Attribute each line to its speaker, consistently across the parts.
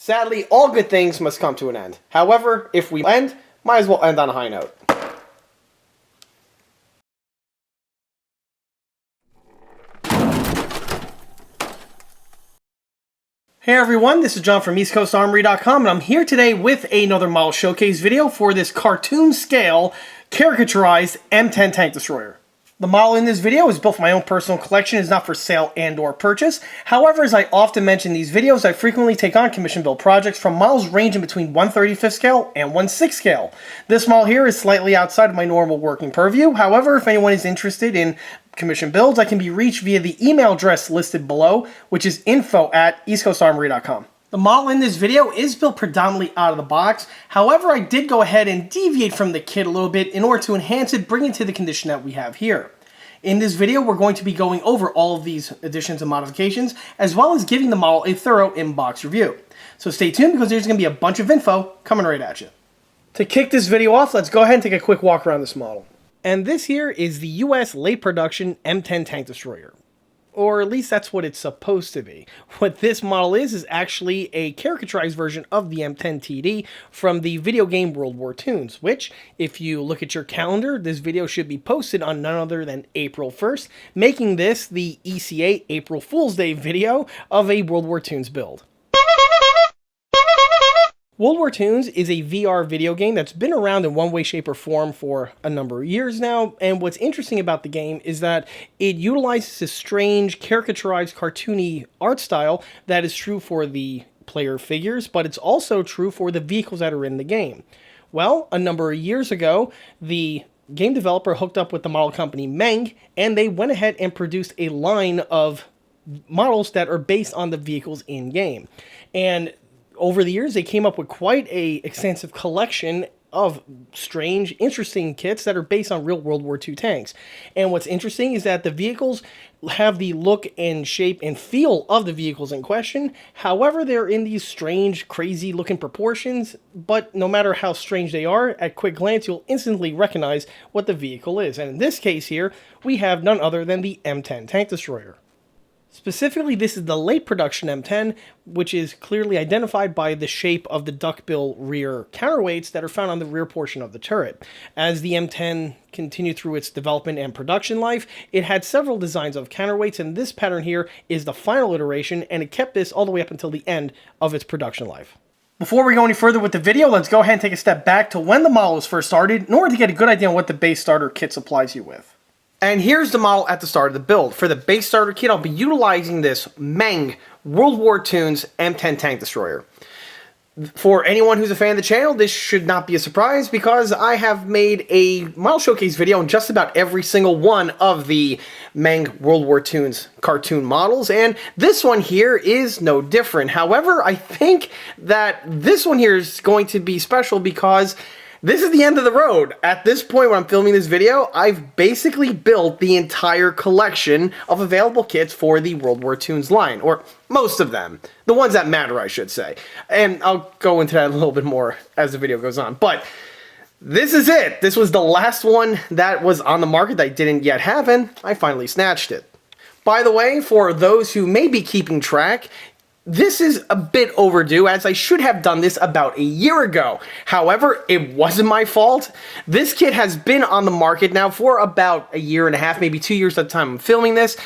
Speaker 1: Sadly, all good things must come to an end. However, if we end, might as well end on a high note. Hey everyone, this is John from EastCoastArmory.com, and I'm here today with another model showcase video for this cartoon scale, caricaturized M10 tank destroyer. The model in this video is built for my own personal collection. It's not for sale and or purchase. However, as I often mention in these videos, I frequently take on commission build projects from models ranging between 1/35th scale and 1/6 scale. This model here is slightly outside of my normal working purview. However, if anyone is interested in commission builds, I can be reached via the email address listed below, which is info@eastcoastarmory.com. The model in this video is built predominantly out of the box. However, I did go ahead and deviate from the kit a little bit in order to enhance it, bring it to the condition that we have here. In this video, we're going to be going over all of these additions and modifications, as well as giving the model a thorough in-box review. So stay tuned, because there's going to be a bunch of info coming right at you. To kick this video off, let's go ahead and take a quick walk around this model. And this here is the US late production M10 tank destroyer. Or at least that's what it's supposed to be. What this model is actually a caricaturized version of the M10 TD from the video game War Toons, which, if you look at your calendar, this video should be posted on none other than April 1st, making this the ECA April Fool's Day video of a War Toons build. War Toons is a VR video game that's been around in one way, shape, or form for a number of years now, and what's interesting about the game is that it utilizes this strange, caricaturized, cartoony art style that is true for the player figures, but it's also true for the vehicles that are in the game. Well, a number of years ago, the game developer hooked up with the model company Meng, and they went ahead and produced a line of models that are based on the vehicles in-game. And over the years, they came up with quite an extensive collection of strange, interesting kits that are based on real World War II tanks. And what's interesting is that the vehicles have the look and shape and feel of the vehicles in question. However, they're in these strange, crazy-looking proportions, but no matter how strange they are, at quick glance, you'll instantly recognize what the vehicle is. And in this case here, we have none other than the M10 tank destroyer. Specifically, this is the late production M10, which is clearly identified by the shape of the duckbill rear counterweights that are found on the rear portion of the turret. As the M10 continued through its development and production life, it had several designs of counterweights, and this pattern here is the final iteration, and it kept this all the way up until the end of its production life. Before we go any further with the video, let's go ahead and take a step back to when the model was first started in order to get a good idea on what the base starter kit supplies you with. And here's the model at the start of the build. For the base starter kit, I'll be utilizing this Meng War Toons M10 tank destroyer. For anyone who's a fan of the channel, this should not be a surprise, because I have made a model showcase video on just about every single one of the Meng War Toons cartoon models, and this one here is no different. However, I think that this one here is going to be special because this is the end of the road. At this point when I'm filming this video, I've basically built the entire collection of available kits for the War Toons line, or most of them. The ones that matter, I should say. And I'll go into that a little bit more as the video goes on. But this is it. This was the last one that was on the market that I didn't yet have, and I finally snatched it. By the way, for those who may be keeping track, this is a bit overdue, as I should have done this about a year ago. However, it wasn't my fault. This kit has been on the market now for about a year and a half, maybe 2 years at the time I'm filming this.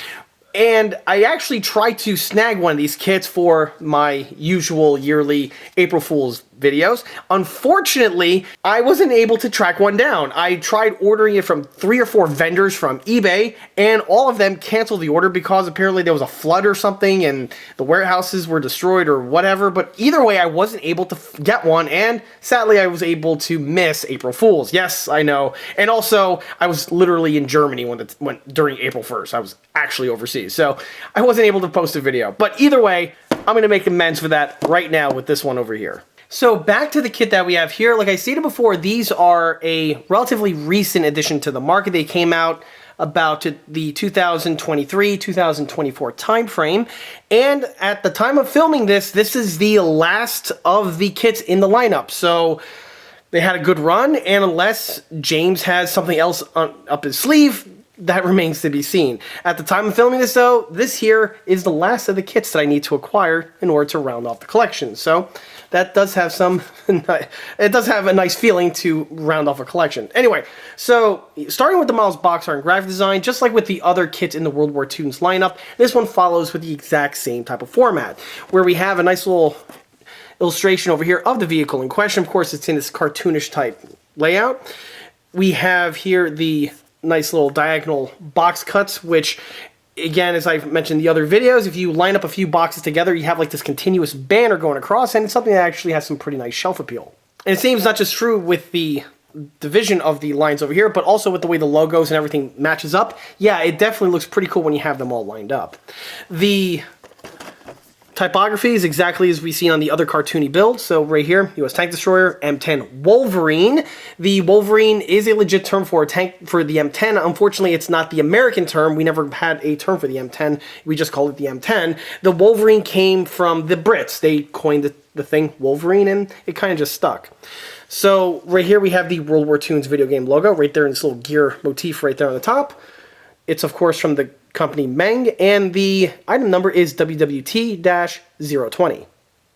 Speaker 1: And I actually tried to snag one of these kits for my usual yearly April Fool's videos. Unfortunately, I wasn't able to track one down. I tried ordering it from 3 or 4 vendors from eBay, and all of them canceled the order because apparently there was a flood or something and the warehouses were destroyed or whatever. But either way, I wasn't able to get one, and sadly I was able to miss April Fool's. Yes, I know. And also, I was literally in Germany when during April 1st. I was actually overseas, so I wasn't able to post a video. But either way, I'm going to make amends for that right now with this one over here. So back to the kit that we have here. Like I stated before, these are a relatively recent addition to the market. They came out about the 2023-2024 timeframe. And at the time of filming this, this is the last of the kits in the lineup. So they had a good run, and unless James has something else up his sleeve, that remains to be seen. At the time of filming this, though, this here is the last of the kits that I need to acquire in order to round off the collection. So that does have some, it does have a nice feeling to round off a collection. Anyway, so starting with the model's box art and graphic design, just like with the other kits in the World War Toons lineup, this one follows with the exact same type of format, where we have a nice little illustration over here of the vehicle in question. Of course, it's in this cartoonish type layout. We have here the nice little diagonal box cuts, which, again, as I've mentioned in the other videos, if you line up a few boxes together, you have like this continuous banner going across, and it's something that actually has some pretty nice shelf appeal. And it seems not just true with the division of the lines over here, but also with the way the logos and everything matches up. Yeah, it definitely looks pretty cool when you have them all lined up. The typography is exactly as we've seen on the other cartoony builds. So right here, US Tank Destroyer, M10 Wolverine. The Wolverine is a legit term for a tank for the M10. Unfortunately, it's not the American term. We never had a term for the M10. We just called it the M10. The Wolverine came from the Brits. They coined the thing Wolverine, and it kind of just stuck. So right here we have the World War Toons video game logo right there in this little gear motif right there on the top. It's, of course, from the company Meng, and the item number is WWT-020.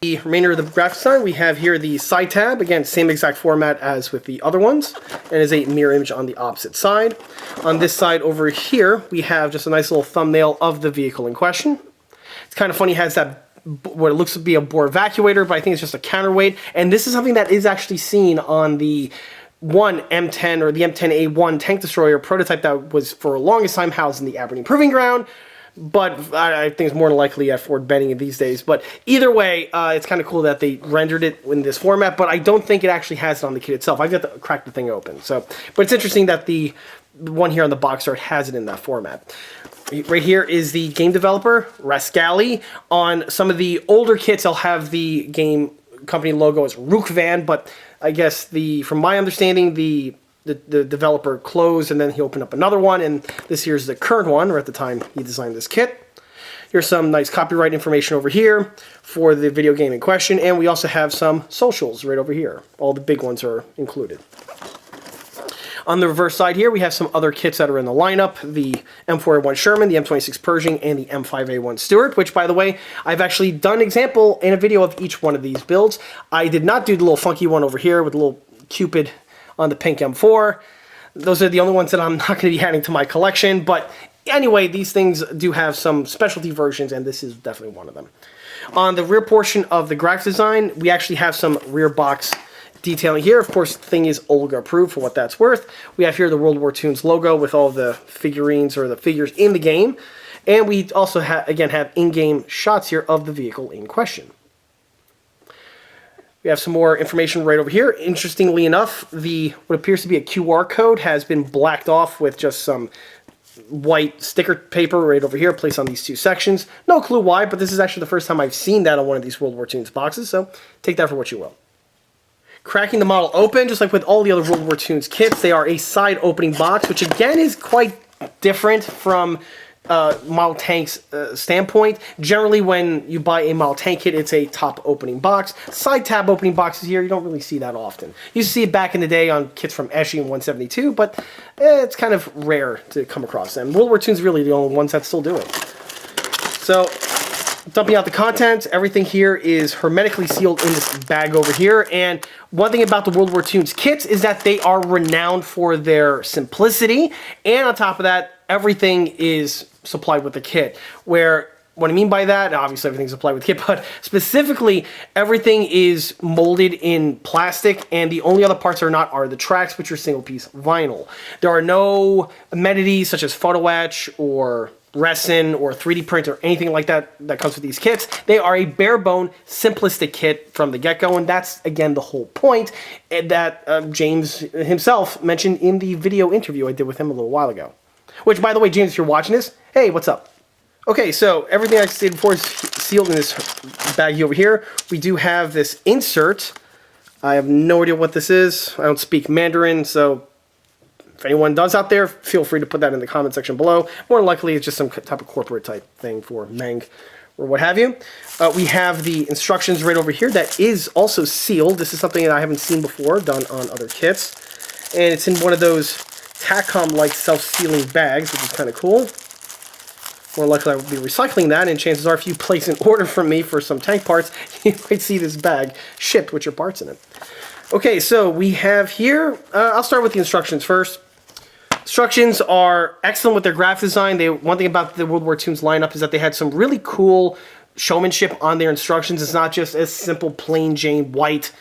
Speaker 1: The remainder of the graphic design, we have here the side tab. Again, same exact format as with the other ones, and is a mirror image on the opposite side. On this side over here, we have just a nice little thumbnail of the vehicle in question. It's kind of funny, it has that what it looks to be a bore evacuator, but I think it's just a counterweight, and this is something that is actually seen on the M10 or the M10A1 tank destroyer prototype that was for the longest time housed in the Aberdeen Proving Ground, but I think it's more than likely at Fort Benning these days. But either way, it's kind of cool that they rendered it in this format, but I don't think it actually has it on the kit itself. I've got to crack the thing open. So, but it's interesting that the one here on the box art has it in that format. Right here is the game developer, Rascali. On some of the older kits, I'll have the game company logo as Rookvan, but I guess from my understanding, the developer closed and then he opened up another one, and this here's the current one, or at the time he designed this kit. Here's some nice copyright information over here for the video game in question, and we also have some socials right over here. All the big ones are included. On the reverse side here, we have some other kits that are in the lineup. The M4A1 Sherman, the M26 Pershing, and the M5A1 Stuart, which, by the way, I've actually done an example in a video of each one of these builds. I did not do the little funky one over here with the little Cupid on the pink M4. Those are the only ones that I'm not going to be adding to my collection, but anyway, these things do have some specialty versions, and this is definitely one of them. On the rear portion of the graphics design, we actually have some rear box detailing here. Of course, the thing is Olga approved for what that's worth. We have here the World War Toons logo with all the figurines or the figures in the game. And we also again have in-game shots here of the vehicle in question. We have some more information right over here. Interestingly enough, what appears to be a QR code has been blacked off with just some white sticker paper right over here placed on these two sections. No clue why, but this is actually the first time I've seen that on one of these World War Toons boxes, so take that for what you will. Cracking the model open, just like with all the other World War Toons kits, they are a side opening box, which again is quite different from model tank's standpoint. Generally, when you buy a model tank kit, it's a top opening box. Side tab opening boxes here, you don't really see that often. You see it back in the day on kits from Eschi and 172, but it's kind of rare to come across them. World War Toons really the only ones that still do it. So, dumping out the contents, everything here is hermetically sealed in this bag over here. And one thing about the World War Toons kits is that they are renowned for their simplicity. And on top of that, everything is supplied with the kit. What I mean by that, obviously everything's supplied with kit, but specifically everything is molded in plastic, and the only other parts are the tracks, which are single piece vinyl. There are no amenities such as photo etch or resin or 3D print or anything like that that comes with these kits. They are a bare bone, simplistic kit from the get-go, and that's, again, the whole point that James himself mentioned in the video interview I did with him a little while ago. Which, by the way, James, if you're watching this, hey, what's up? Okay, so everything I stated before is sealed in this baggie over here. We do have this insert. I have no idea what this is. I don't speak Mandarin, so if anyone does out there, feel free to put that in the comment section below. More than likely, it's just some type of corporate type thing for Meng or what have you. We have the instructions right over here that is also sealed. This is something that I haven't seen before, done on other kits. And it's in one of those TACCOM-like self-sealing bags, which is kind of cool. More likely I will be recycling that, and chances are if you place an order from me for some tank parts, you might see this bag shipped with your parts in it. Okay, so we have here, I'll start with the instructions first. Instructions are excellent with their graphic design. One thing about the World War Toons lineup is that they had some really cool showmanship on their instructions. It's not just as simple plain Jane white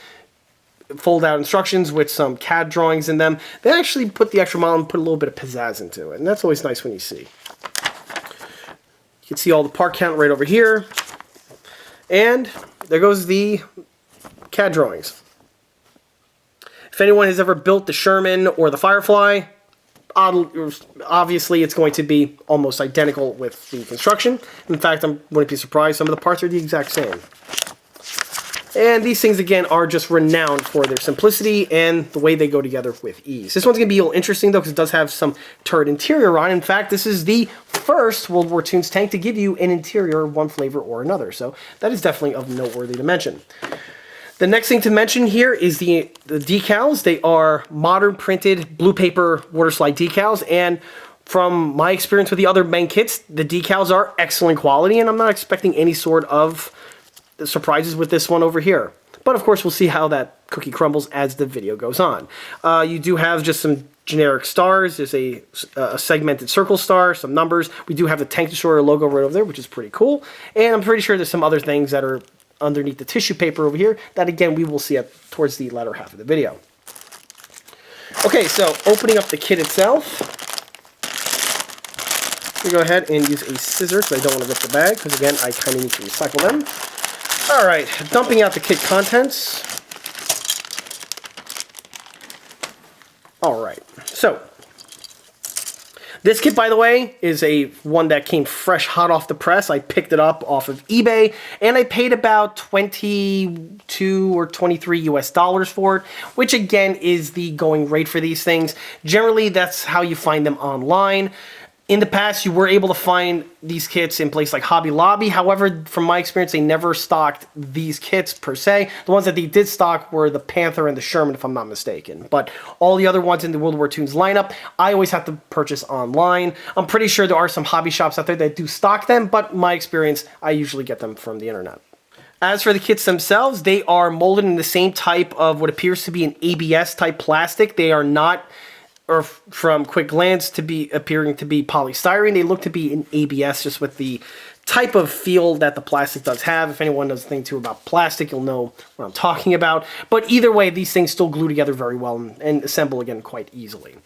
Speaker 1: fold-out instructions with some CAD drawings in them. They actually put the extra mile and put a little bit of pizzazz into it, and that's always nice when you see. You can see all the part count right over here. And there goes the CAD drawings. If anyone has ever built the Sherman or the Firefly, obviously it's going to be almost identical with the construction. In fact, I wouldn't be surprised. Some of the parts are the exact same. And these things, again, are just renowned for their simplicity and the way they go together with ease. This one's going to be a little interesting, though, because it does have some turret interior on. In fact, this is the first World War Toons tank to give you an interior of one flavor or another. So that is definitely of noteworthy to mention. The next thing to mention here is the decals. They are modern printed blue paper water slide decals. And from my experience with the other Meng kits, the decals are excellent quality. And I'm not expecting any sort of surprises with this one over here. But of course, we'll see how that cookie crumbles as the video goes on. You do have just some generic stars. There's a segmented circle star, some numbers. We do have the Tank Destroyer logo right over there, which is pretty cool. And I'm pretty sure there's some other things that are underneath the tissue paper over here that, again, we will see towards the latter half of the video. Okay, so opening up the kit itself. We go ahead and use a scissor because I don't want to rip the bag because, again, I kind of need to recycle them. All right, dumping out the kit contents. All right, so this kit, by the way, is one that came fresh, hot off the press. I picked it up off of eBay, and I paid about 22 or 23 US dollars for it, which again is the going rate for these things. Generally, that's how you find them online. In the past, you were able to find these kits in places like Hobby Lobby. However, from my experience, they never stocked these kits per se. The ones that they did stock were the Panther and the Sherman, if I'm not mistaken. But all the other ones in the World War Toons lineup, I always have to purchase online. I'm pretty sure there are some hobby shops out there that do stock them, but in my experience, I usually get them from the internet. As for the kits themselves, they are molded in the same type of what appears to be an ABS type plastic. They are not, or from quick glance, appearing to be polystyrene. They look to be an ABS, just with the type of feel that the plastic does have. If anyone knows anything too about plastic, you'll know what I'm talking about. But either way, these things still glue together very well and assemble again quite easily.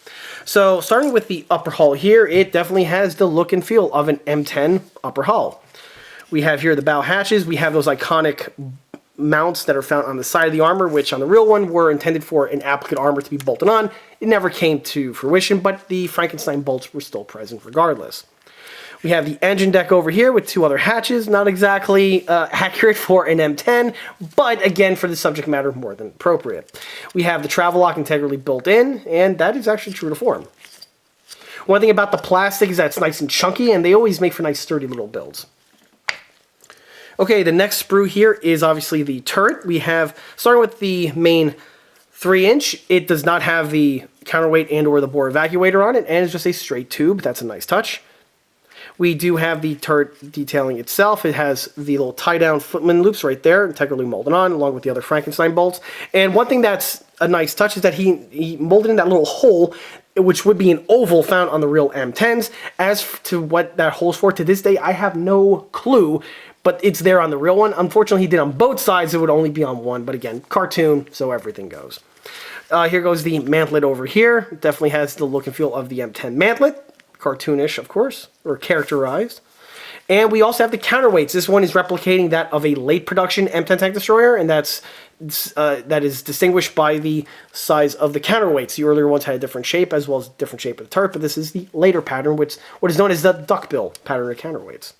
Speaker 1: So starting with the upper hull here, it definitely has the look and feel of an M10 upper hull. We have here the bow hatches. We have those iconic mounts that are found on the side of the armor, which on the real one were intended for an applicant armor to be bolted on. It never came to fruition, but the Frankenstein bolts were still present regardless. We have the engine deck over here with two other hatches, not exactly accurate for an M10, but again, for the subject matter, more than appropriate. We have the travel lock integrally built in, and that is actually true to form. One thing about the plastic is that it's nice and chunky, and they always make for nice sturdy little builds. Okay, the next sprue here is obviously the turret. We have, starting with the main 3-inch, it does not have the counterweight and or the bore evacuator on it, and it's just a straight tube. That's a nice touch. We do have the turret detailing itself. It has the little tie-down footman loops right there, integrally molded on, along with the other Frankenstein bolts. And one thing that's a nice touch is that he molded in that little hole, which would be an oval found on the real M10s. As to what that hole's for, to this day, I have no clue, but it's there on the real one. Unfortunately, he did on both sides. It would only be on one, but again, cartoon, so everything goes. Here goes the mantlet over here. It definitely has the look and feel of the M10 mantlet. Cartoonish, of course, or characterized. And we also have the counterweights. This one is replicating that of a late production M10 tank destroyer, and that is distinguished by the size of the counterweights. The earlier ones had a different shape, as well as a different shape of the turret, but this is the later pattern, what is known as the duckbill pattern of counterweights.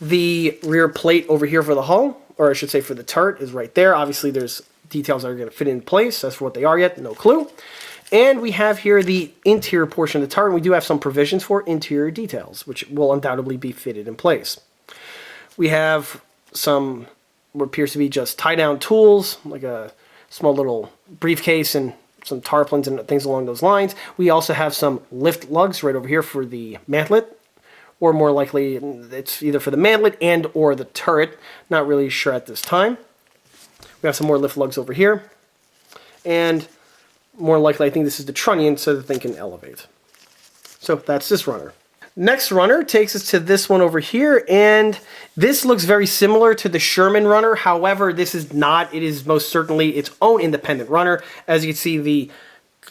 Speaker 1: The rear plate over here for the hull, or I should say for the turret, is right there. Obviously, there's details that are going to fit in place. As for what they are yet, no clue. And we have here the interior portion of the turret. We do have some provisions for interior details, which will undoubtedly be fitted in place. We have some what appears to be just tie-down tools, like a small little briefcase and some tarpaulins and things along those lines. We also have some lift lugs right over here for the mantlet, or more likely it's either for the mantlet and or the turret. Not really sure at this time. We have some more lift lugs over here, and more likely I think this is the trunnion so that the thing can elevate. So that's this runner. Next runner takes us to this one over here, and this looks very similar to the Sherman runner. However, this is not. It is most certainly its own independent runner. As you can see,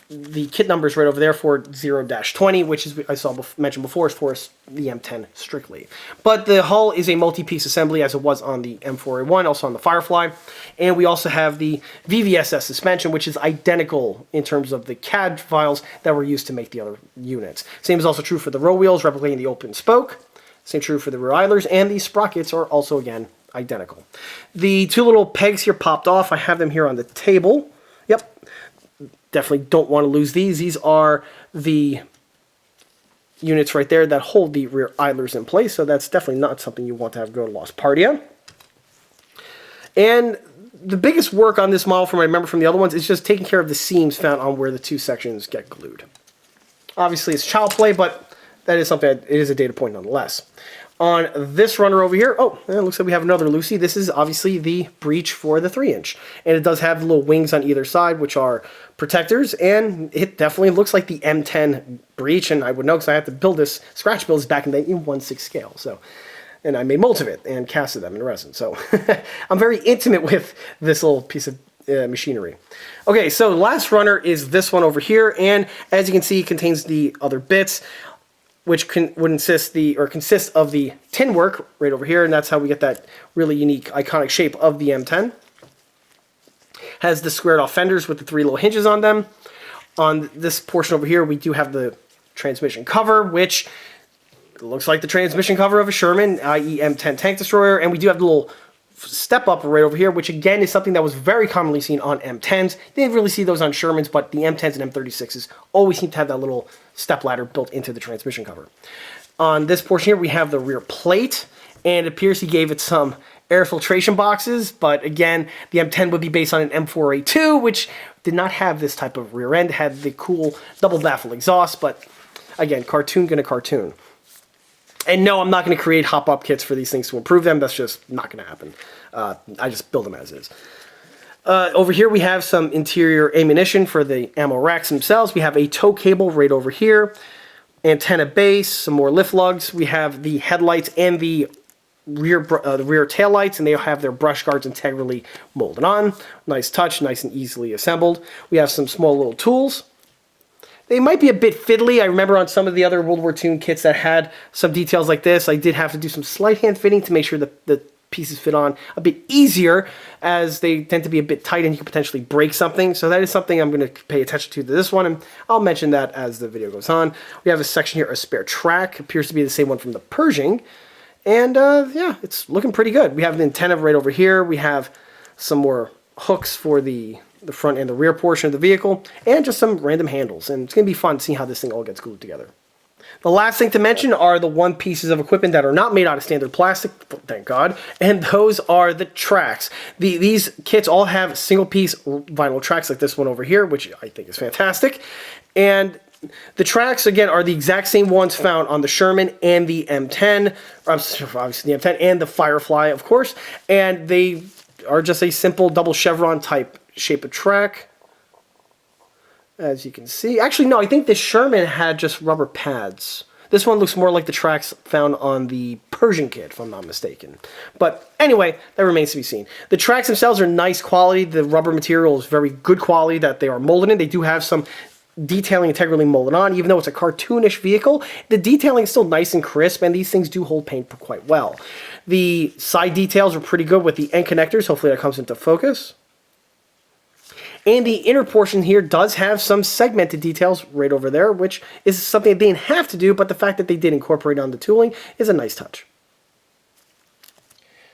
Speaker 1: the kit number is right over there for 0-20, which is, I mentioned before, is for the M10 strictly. But the hull is a multi-piece assembly, as it was on the M4A1, also on the Firefly. And we also have the VVSS suspension, which is identical in terms of the CAD files that were used to make the other units. Same is also true for the row wheels, replicating the open spoke. Same true for the rear idlers, and the sprockets are also, again, identical. The two little pegs here popped off. I have them here on the table. Yep. Definitely don't want to lose these. These are the units right there that hold the rear idlers in place, so that's definitely not something you want to have go to Lost Partia. And the biggest work on this model, from what I remember from the other ones, is just taking care of the seams found on where the two sections get glued. Obviously, it's child play, but that is something, it is a data point nonetheless. On this runner over here, oh, it looks like we have another Lucy. This is obviously the breech for the 3-inch. And it does have the little wings on either side, which are protectors, and it definitely looks like the M10 breech, and I would know because I had to build this, scratch build this back in the 1/6 scale. So, and I made molds of it and casted them in resin. So I'm very intimate with this little piece of machinery. Okay, so the last runner is this one over here, and as you can see, it contains the other bits, which would consist of the tin work right over here, and that's how we get that really unique, iconic shape of the M10. Has the squared off fenders with the 3 little hinges on them. On this portion over here, we do have the transmission cover, which looks like the transmission cover of a Sherman, i.e. M10 tank destroyer, and we do have the little step up right over here, which again is something that was very commonly seen on M10s. You didn't really see those on Shermans, but the M10s and M36s always seem to have that little step ladder built into the transmission cover. On this portion here, we have the rear plate, and it appears he gave it some air filtration boxes, but again, the M10 would be based on an M4A2, which did not have this type of rear end. It had the cool double baffle exhaust, but again, cartoon gonna cartoon. And no, I'm not going to create hop-up kits for these things to improve them. That's just not going to happen. I just build them as is. Over here, we have some interior ammunition for the ammo racks themselves. We have a tow cable right over here, antenna base, some more lift lugs. We have the headlights and the rear tail lights, and they have their brush guards integrally molded on. Nice touch, nice and easily assembled. We have some small little tools. They might be a bit fiddly. I remember on some of the other World War II kits that had some details like this, I did have to do some slight hand fitting to make sure that the pieces fit on a bit easier, as they tend to be a bit tight and you could potentially break something. So that is something I'm going to pay attention to this one, and I'll mention that as the video goes on. We have a section here, a spare track. Appears to be the same one from the Pershing. And yeah, it's looking pretty good. We have an antenna right over here. We have some more hooks for the front and the rear portion of the vehicle, and just some random handles. And it's going to be fun to see how this thing all gets glued together. The last thing to mention are the one pieces of equipment that are not made out of standard plastic, thank God, and those are the tracks. These kits all have single-piece vinyl tracks like this one over here, which I think is fantastic. And the tracks, again, are the exact same ones found on the Sherman and the M10, obviously the M10 and the Firefly, of course, and they are just a simple double chevron type shape of track, as you can see. Actually, no, I think the Sherman had just rubber pads. This one looks more like the tracks found on the Pershing kit, if I'm not mistaken. But anyway, that remains to be seen. The tracks themselves are nice quality. The rubber material is very good quality that they are molded in. They do have some detailing integrally molded on. Even though it's a cartoonish vehicle, the detailing is still nice and crisp, and these things do hold paint quite well. The side details are pretty good with the end connectors. Hopefully that comes into focus. And the inner portion here does have some segmented details right over there, which is something they didn't have to do, but the fact that they did incorporate on the tooling is a nice touch.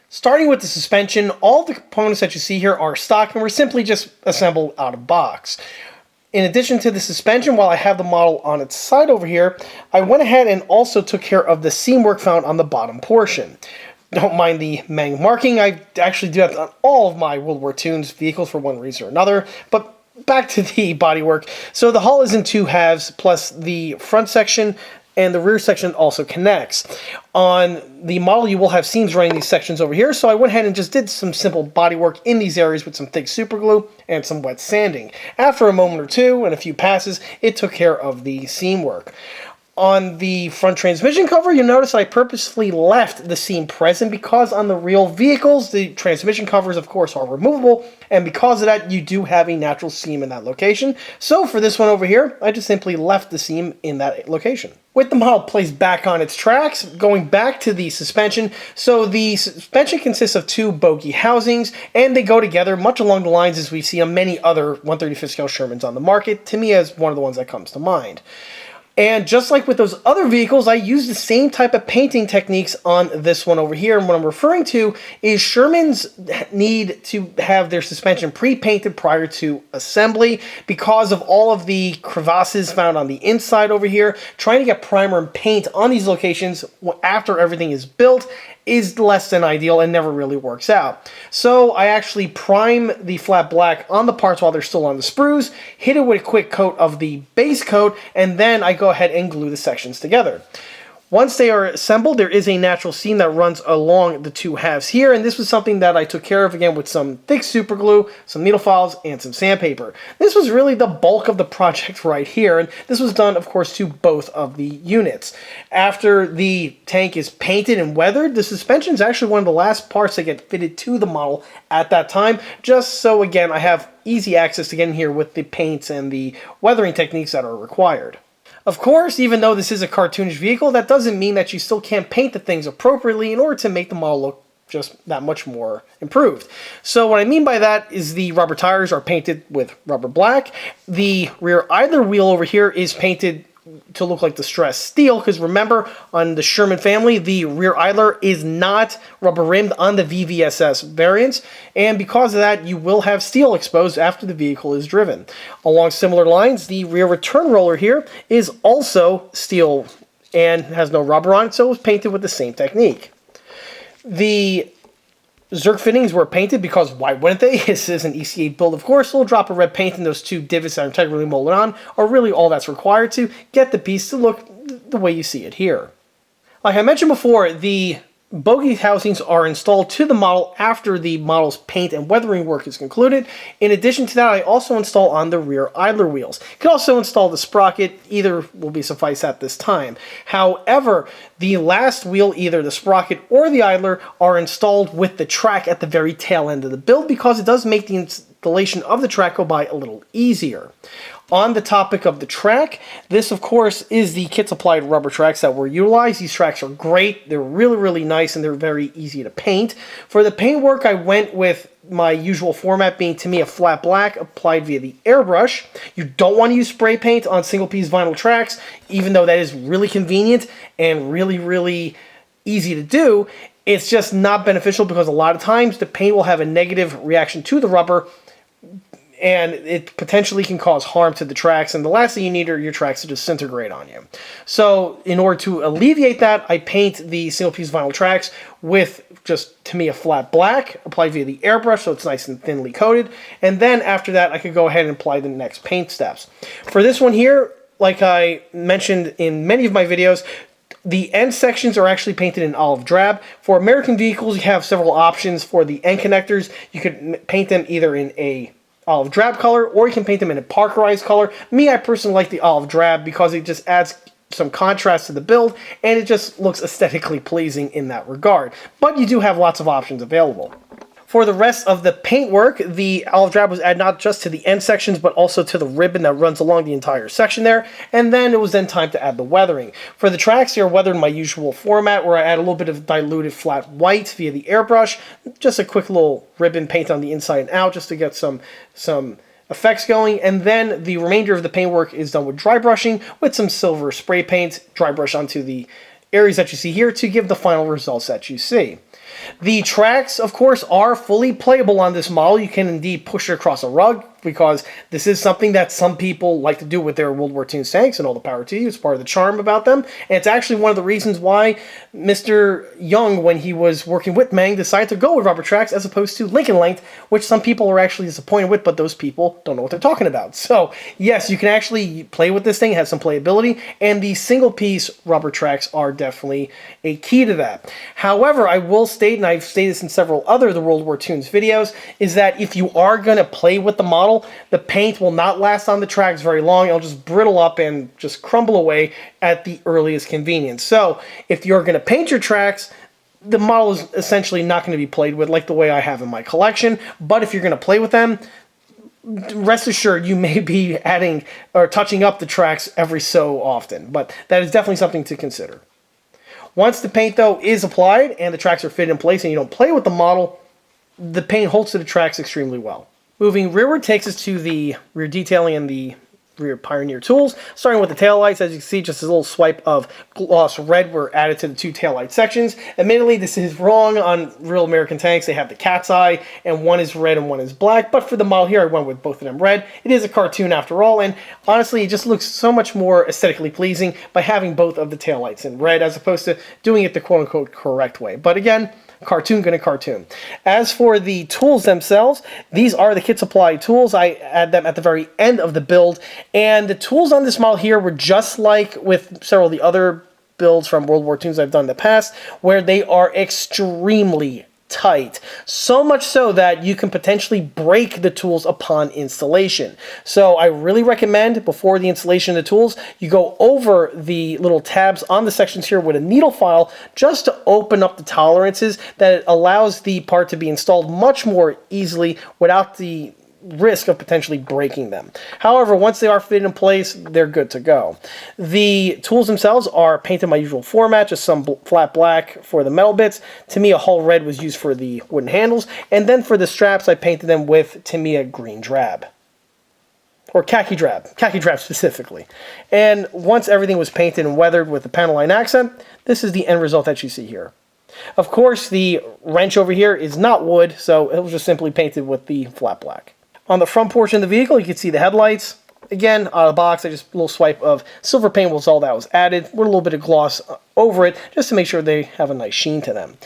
Speaker 1: Starting with the suspension, all the components that you see here are stock and were simply just assembled out of box. In addition to the suspension, while I have the model on its side over here, I went ahead and also took care of the seam work found on the bottom portion. Don't mind the Meng marking. I actually do that on all of my World War Toons vehicles for one reason or another, but back to the bodywork. So the hull is in two halves, plus the front section and the rear section also connects. On the model, you will have seams running these sections over here, so I went ahead and just did some simple bodywork in these areas with some thick super glue and some wet sanding. After a moment or two and a few passes, it took care of the seam work. On the front transmission cover, you'll notice I purposefully left the seam present because on the real vehicles, the transmission covers, of course, are removable, and because of that, you do have a natural seam in that location. So for this one over here, I just simply left the seam in that location. With the model placed back on its tracks, going back to the suspension, so the suspension consists of two bogie housings, and they go together much along the lines as we see on many other 135th scale Shermans on the market, to me as one of the ones that comes to mind. And just like with those other vehicles, I use the same type of painting techniques on this one over here. And what I'm referring to is Shermans need to have their suspension pre-painted prior to assembly because of all of the crevasses found on the inside over here. Trying to get primer and paint on these locations after everything is built is less than ideal and never really works out. So I actually prime the flat black on the parts while they're still on the sprues, hit it with a quick coat of the base coat, and then I go ahead and glue the sections together. Once they are assembled, there is a natural seam that runs along the two halves here, and this was something that I took care of again with some thick super glue, some needle files, and some sandpaper. This was really the bulk of the project right here, and this was done, of course, to both of the units. After the tank is painted and weathered, the suspension is actually one of the last parts that get fitted to the model at that time, just so, again, I have easy access to get in here with the paints and the weathering techniques that are required. Of course, even though this is a cartoonish vehicle, that doesn't mean that you still can't paint the things appropriately in order to make the model look just that much more improved. So what I mean by that is the rubber tires are painted with rubber black. The rear idler wheel over here is painted to look like distressed steel, because remember, on the Sherman family, the rear idler is not rubber rimmed on the VVSS variants, and because of that, you will have steel exposed after the vehicle is driven. Along similar lines, the rear return roller here is also steel and has no rubber on it, so it was painted with the same technique. The Zerk fittings were painted because why wouldn't they? This is an EC8 build, of course. A little drop of red paint in those two divots that are integrally molded on are really all that's required to get the piece to look the way you see it here. Like I mentioned before, the bogie housings are installed to the model after the model's paint and weathering work is concluded. In addition to that, I also install on the rear idler wheels. You can also install the sprocket. Either will be suffice at this time. However, the last wheel, either the sprocket or the idler, are installed with the track at the very tail end of the build because it does make the installation of the track go by a little easier. On the topic of the track, this of course is the kit supplied rubber tracks that were utilized. These tracks are great. They're really nice and they're very easy to paint. For the paint work, I went with my usual format being, to me, a flat black applied via the airbrush. You don't want to use spray paint on single piece vinyl tracks, even though that is really convenient and really easy to do. It's just not beneficial because a lot of times the paint will have a negative reaction to the rubber, and it potentially can cause harm to the tracks, and the last thing you need are your tracks to disintegrate on you. So in order to alleviate that, I paint the single piece vinyl tracks with just, to me, a flat black applied via the airbrush so it's nice and thinly coated, and then after that I could go ahead and apply the next paint steps. For this one here, like I mentioned in many of my videos, the end sections are actually painted in olive drab. For American vehicles, you have several options for the end connectors. You could paint them either in a olive drab color, or you can paint them in a parkerized color. Me, I personally like the olive drab because it just adds some contrast to the build, and it just looks aesthetically pleasing in that regard. But you do have lots of options available. For the rest of the paint work, the olive drab was added not just to the end sections, but also to the ribbon that runs along the entire section there, and then it was then time to add the weathering. For the tracks, they are weathered in my usual format, where I add a little bit of diluted flat white via the airbrush, just a quick little ribbon paint on the inside and out, just to get some effects going, and then the remainder of the paint work is done with dry brushing with some silver spray paint, dry brush onto the areas that you see here to give the final results that you see. The tracks, of course, are fully playable on this model. You can indeed push it across a rug because this is something that some people like to do with their World War Toons tanks, and all the power to you. It's part of the charm about them, and it's actually one of the reasons why Mr. Young, when he was working with Meng, decided to go with rubber tracks as opposed to Lincoln length, which some people are actually disappointed with, but those people don't know what they're talking about. So yes, you can actually play with this thing. It has some playability, and the single piece rubber tracks are definitely a key to that. However, I will state, and I've stated this in several other the World War Toons videos, is that if you are going to play with the model, the paint will not last on the tracks very long. It'll just brittle up and just crumble away at the earliest convenience. So if you're going to paint your tracks, the model is essentially not going to be played with like the way I have in my collection. But if you're going to play with them, rest assured you may be adding or touching up the tracks every so often. But that is definitely something to consider. Once the paint, though, is applied and the tracks are fitted in place and you don't play with the model, the paint holds to the tracks extremely well. Moving rearward takes us to the rear detailing and the rear Pioneer tools. Starting with the taillights, as you can see, just a little swipe of gloss red were added to the two taillight sections. Admittedly, this is wrong on real American tanks. They have the cat's eye, and one is red and one is black. But for the model here, I went with both of them red. It is a cartoon after all, and honestly, it just looks so much more aesthetically pleasing by having both of the taillights in red as opposed to doing it the quote-unquote correct way. But again, cartoon gonna cartoon. As for the tools themselves, these are the kit supply tools. I add them at the very end of the build, and the tools on this model here were just like with several of the other builds from World War Toons I've done in the past, where they are extremely tight. So much so that you can potentially break the tools upon installation. So I really recommend before the installation of the tools, you go over the little tabs on the sections here with a needle file just to open up the tolerances that allows the part to be installed much more easily without the risk of potentially breaking them. However, once they are fitted in place, they're good to go. The tools themselves are painted my usual format, just some flat black for the metal bits. Tamiya Hull Red was used for the wooden handles, and then for the straps, I painted them with Tamiya Green Drab. Or khaki drab specifically. And once everything was painted and weathered with the panel line accent, this is the end result that you see here. Of course, the wrench over here is not wood, so it was just simply painted with the flat black. On the front portion of the vehicle, you can see the headlights. Again, out of the box, I just a little swipe of silver paint was all that was added, with a little bit of gloss over it, just to make sure they have a nice sheen to them.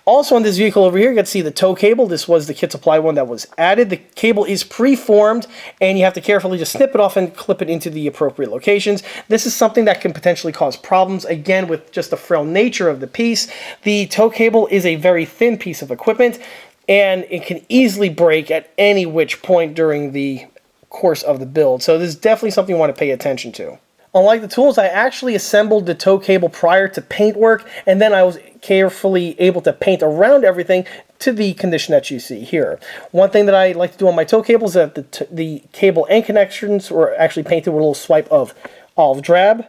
Speaker 1: Also on this vehicle over here, you can see the tow cable. This was the kit supply one that was added. The cable is pre-formed, and you have to carefully just snip it off and clip it into the appropriate locations. This is something that can potentially cause problems, again, with just the frail nature of the piece. The tow cable is a very thin piece of equipment, and it can easily break at any which point during the course of the build. So this is definitely something you want to pay attention to. Unlike the tools, I actually assembled the tow cable prior to paint work, and then I was carefully able to paint around everything to the condition that you see here. One thing that I like to do on my tow cables is that the cable end connections were actually painted with a little swipe of olive drab,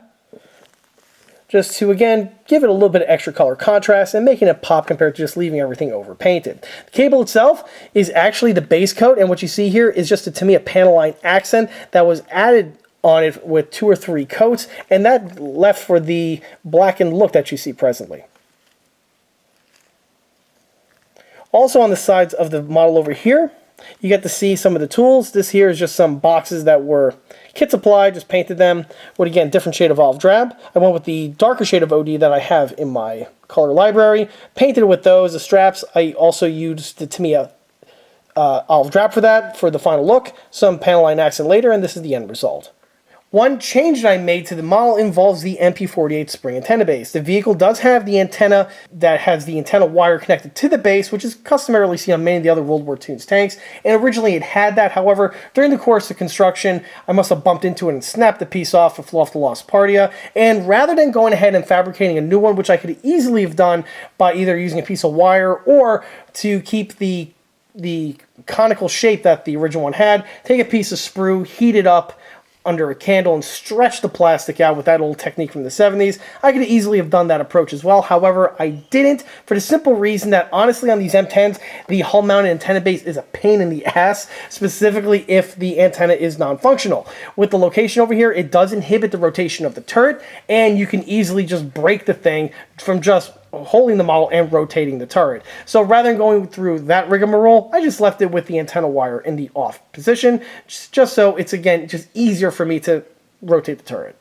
Speaker 1: just to, again, give it a little bit of extra color contrast and making it pop compared to just leaving everything over painted. The cable itself is actually the base coat, and what you see here is just a Tamiya panel line accent that was added on it with 2 or 3 coats, and that left for the blackened look that you see presently. Also on the sides of the model over here, you get to see some of the tools. This here is just some boxes that were kit supply, just painted them with, again, different shade of olive drab. I went with the darker shade of OD that I have in my color library, painted it with those. The straps, I also used the Tamiya olive drab for that, for the final look, some panel line accent later, and this is the end result. One change that I made to the model involves the MP48 spring antenna base. The vehicle does have the antenna that has the antenna wire connected to the base, which is customarily seen on many of the other World War Toons tanks, and originally it had that. However, during the course of construction, I must have bumped into it and snapped the piece off and flew off the lost partia, and rather than going ahead and fabricating a new one, which I could easily have done by either using a piece of wire or to keep the conical shape that the original one had, take a piece of sprue, heat it up under a candle and stretch the plastic out with that old technique from the 70s. I could easily have done that approach as well. However, I didn't, for the simple reason that honestly on these M10s, the hull mounted antenna base is a pain in the ass, specifically if the antenna is non-functional. With the location over here, it does inhibit the rotation of the turret, and you can easily just break the thing from just holding the model and rotating the turret. So rather than going through that rigmarole, I just left it with the antenna wire in the off position, just so it's, again, just easier for me to rotate the turret.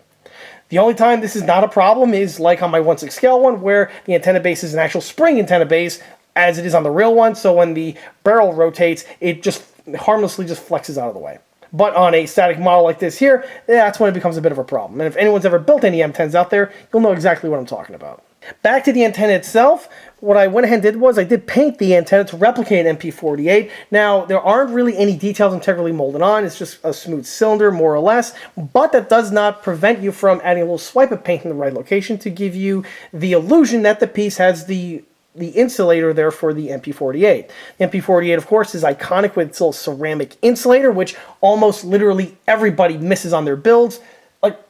Speaker 1: The only time this is not a problem is like on my 1/6 scale one, where the antenna base is an actual spring antenna base, as it is on the real one, so when the barrel rotates, it just harmlessly just flexes out of the way. But on a static model like this here, that's when it becomes a bit of a problem. And if anyone's ever built any M10s out there, you'll know exactly what I'm talking about. Back to the antenna itself, what I went ahead and did was I did paint the antenna to replicate an MP48. Now, there aren't really any details integrally molded on. It's just a smooth cylinder, more or less. But that does not prevent you from adding a little swipe of paint in the right location to give you the illusion that the piece has the insulator there for the MP48. The MP48, of course, is iconic with its little ceramic insulator, which almost literally everybody misses on their builds. Like,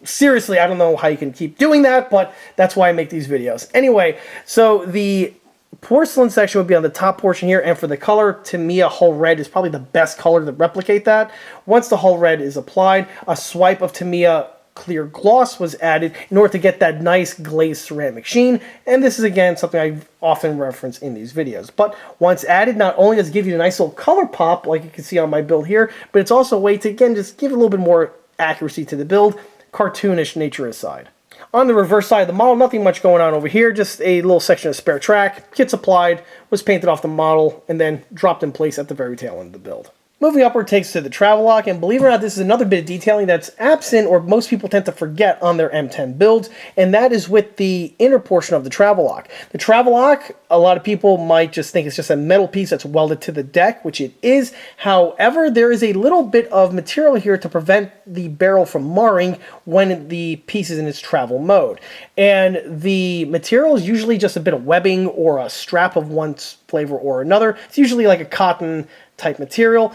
Speaker 1: seriously, I don't know how you can keep doing that, but that's why I make these videos. Anyway, so the porcelain section would be on the top portion here, and for the color, Tamiya Hull Red is probably the best color to replicate that. Once the Hull Red is applied, a swipe of Tamiya Clear Gloss was added in order to get that nice glazed ceramic sheen, and this is, again, something I often reference in these videos. But once added, not only does it give you a nice little color pop, like you can see on my build here, but it's also a way to, again, just give a little bit more accuracy to the build, cartoonish nature aside. On the reverse side of the model, nothing much going on over here, just a little section of spare track, kits applied, was painted off the model, and then dropped in place at the very tail end of the build. Moving upward takes us to the travel lock, and believe it or not, this is another bit of detailing that's absent, or most people tend to forget on their M10 builds, and that is with the inner portion of the travel lock. The travel lock, a lot of people might just think it's just a metal piece that's welded to the deck, which it is. However, there is a little bit of material here to prevent the barrel from marring when the piece is in its travel mode. And the material is usually just a bit of webbing or a strap of one flavor or another. It's usually like a cotton type material.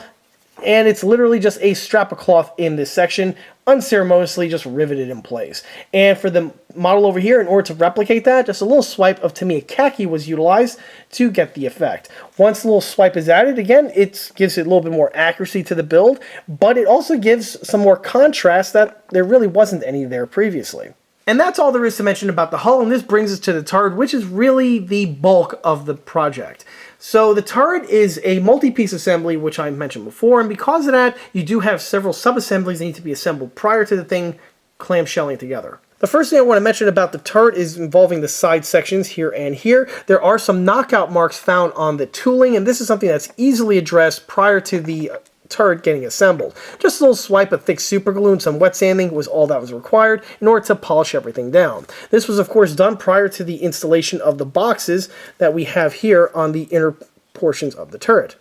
Speaker 1: And it's literally just a strap of cloth in this section, unceremoniously just riveted in place. And for the model over here, in order to replicate that, just a little swipe of Tamiya Khaki was utilized to get the effect. Once the little swipe is added, again, it gives it a little bit more accuracy to the build, but it also gives some more contrast that there really wasn't any there previously. And that's all there is to mention about the hull, and this brings us to the turret, which is really the bulk of the project. So the turret is a multi-piece assembly, which I mentioned before, and because of that, you do have several sub-assemblies that need to be assembled prior to the thing clamshelling together. The first thing I want to mention about the turret is involving the side sections here and here. There are some knockout marks found on the tooling, and this is something that's easily addressed prior to the turret getting assembled. Just a little swipe of thick super glue and some wet sanding was all that was required in order to polish everything down. This was, of course, done prior to the installation of the boxes that we have here on the inner portions of the turret.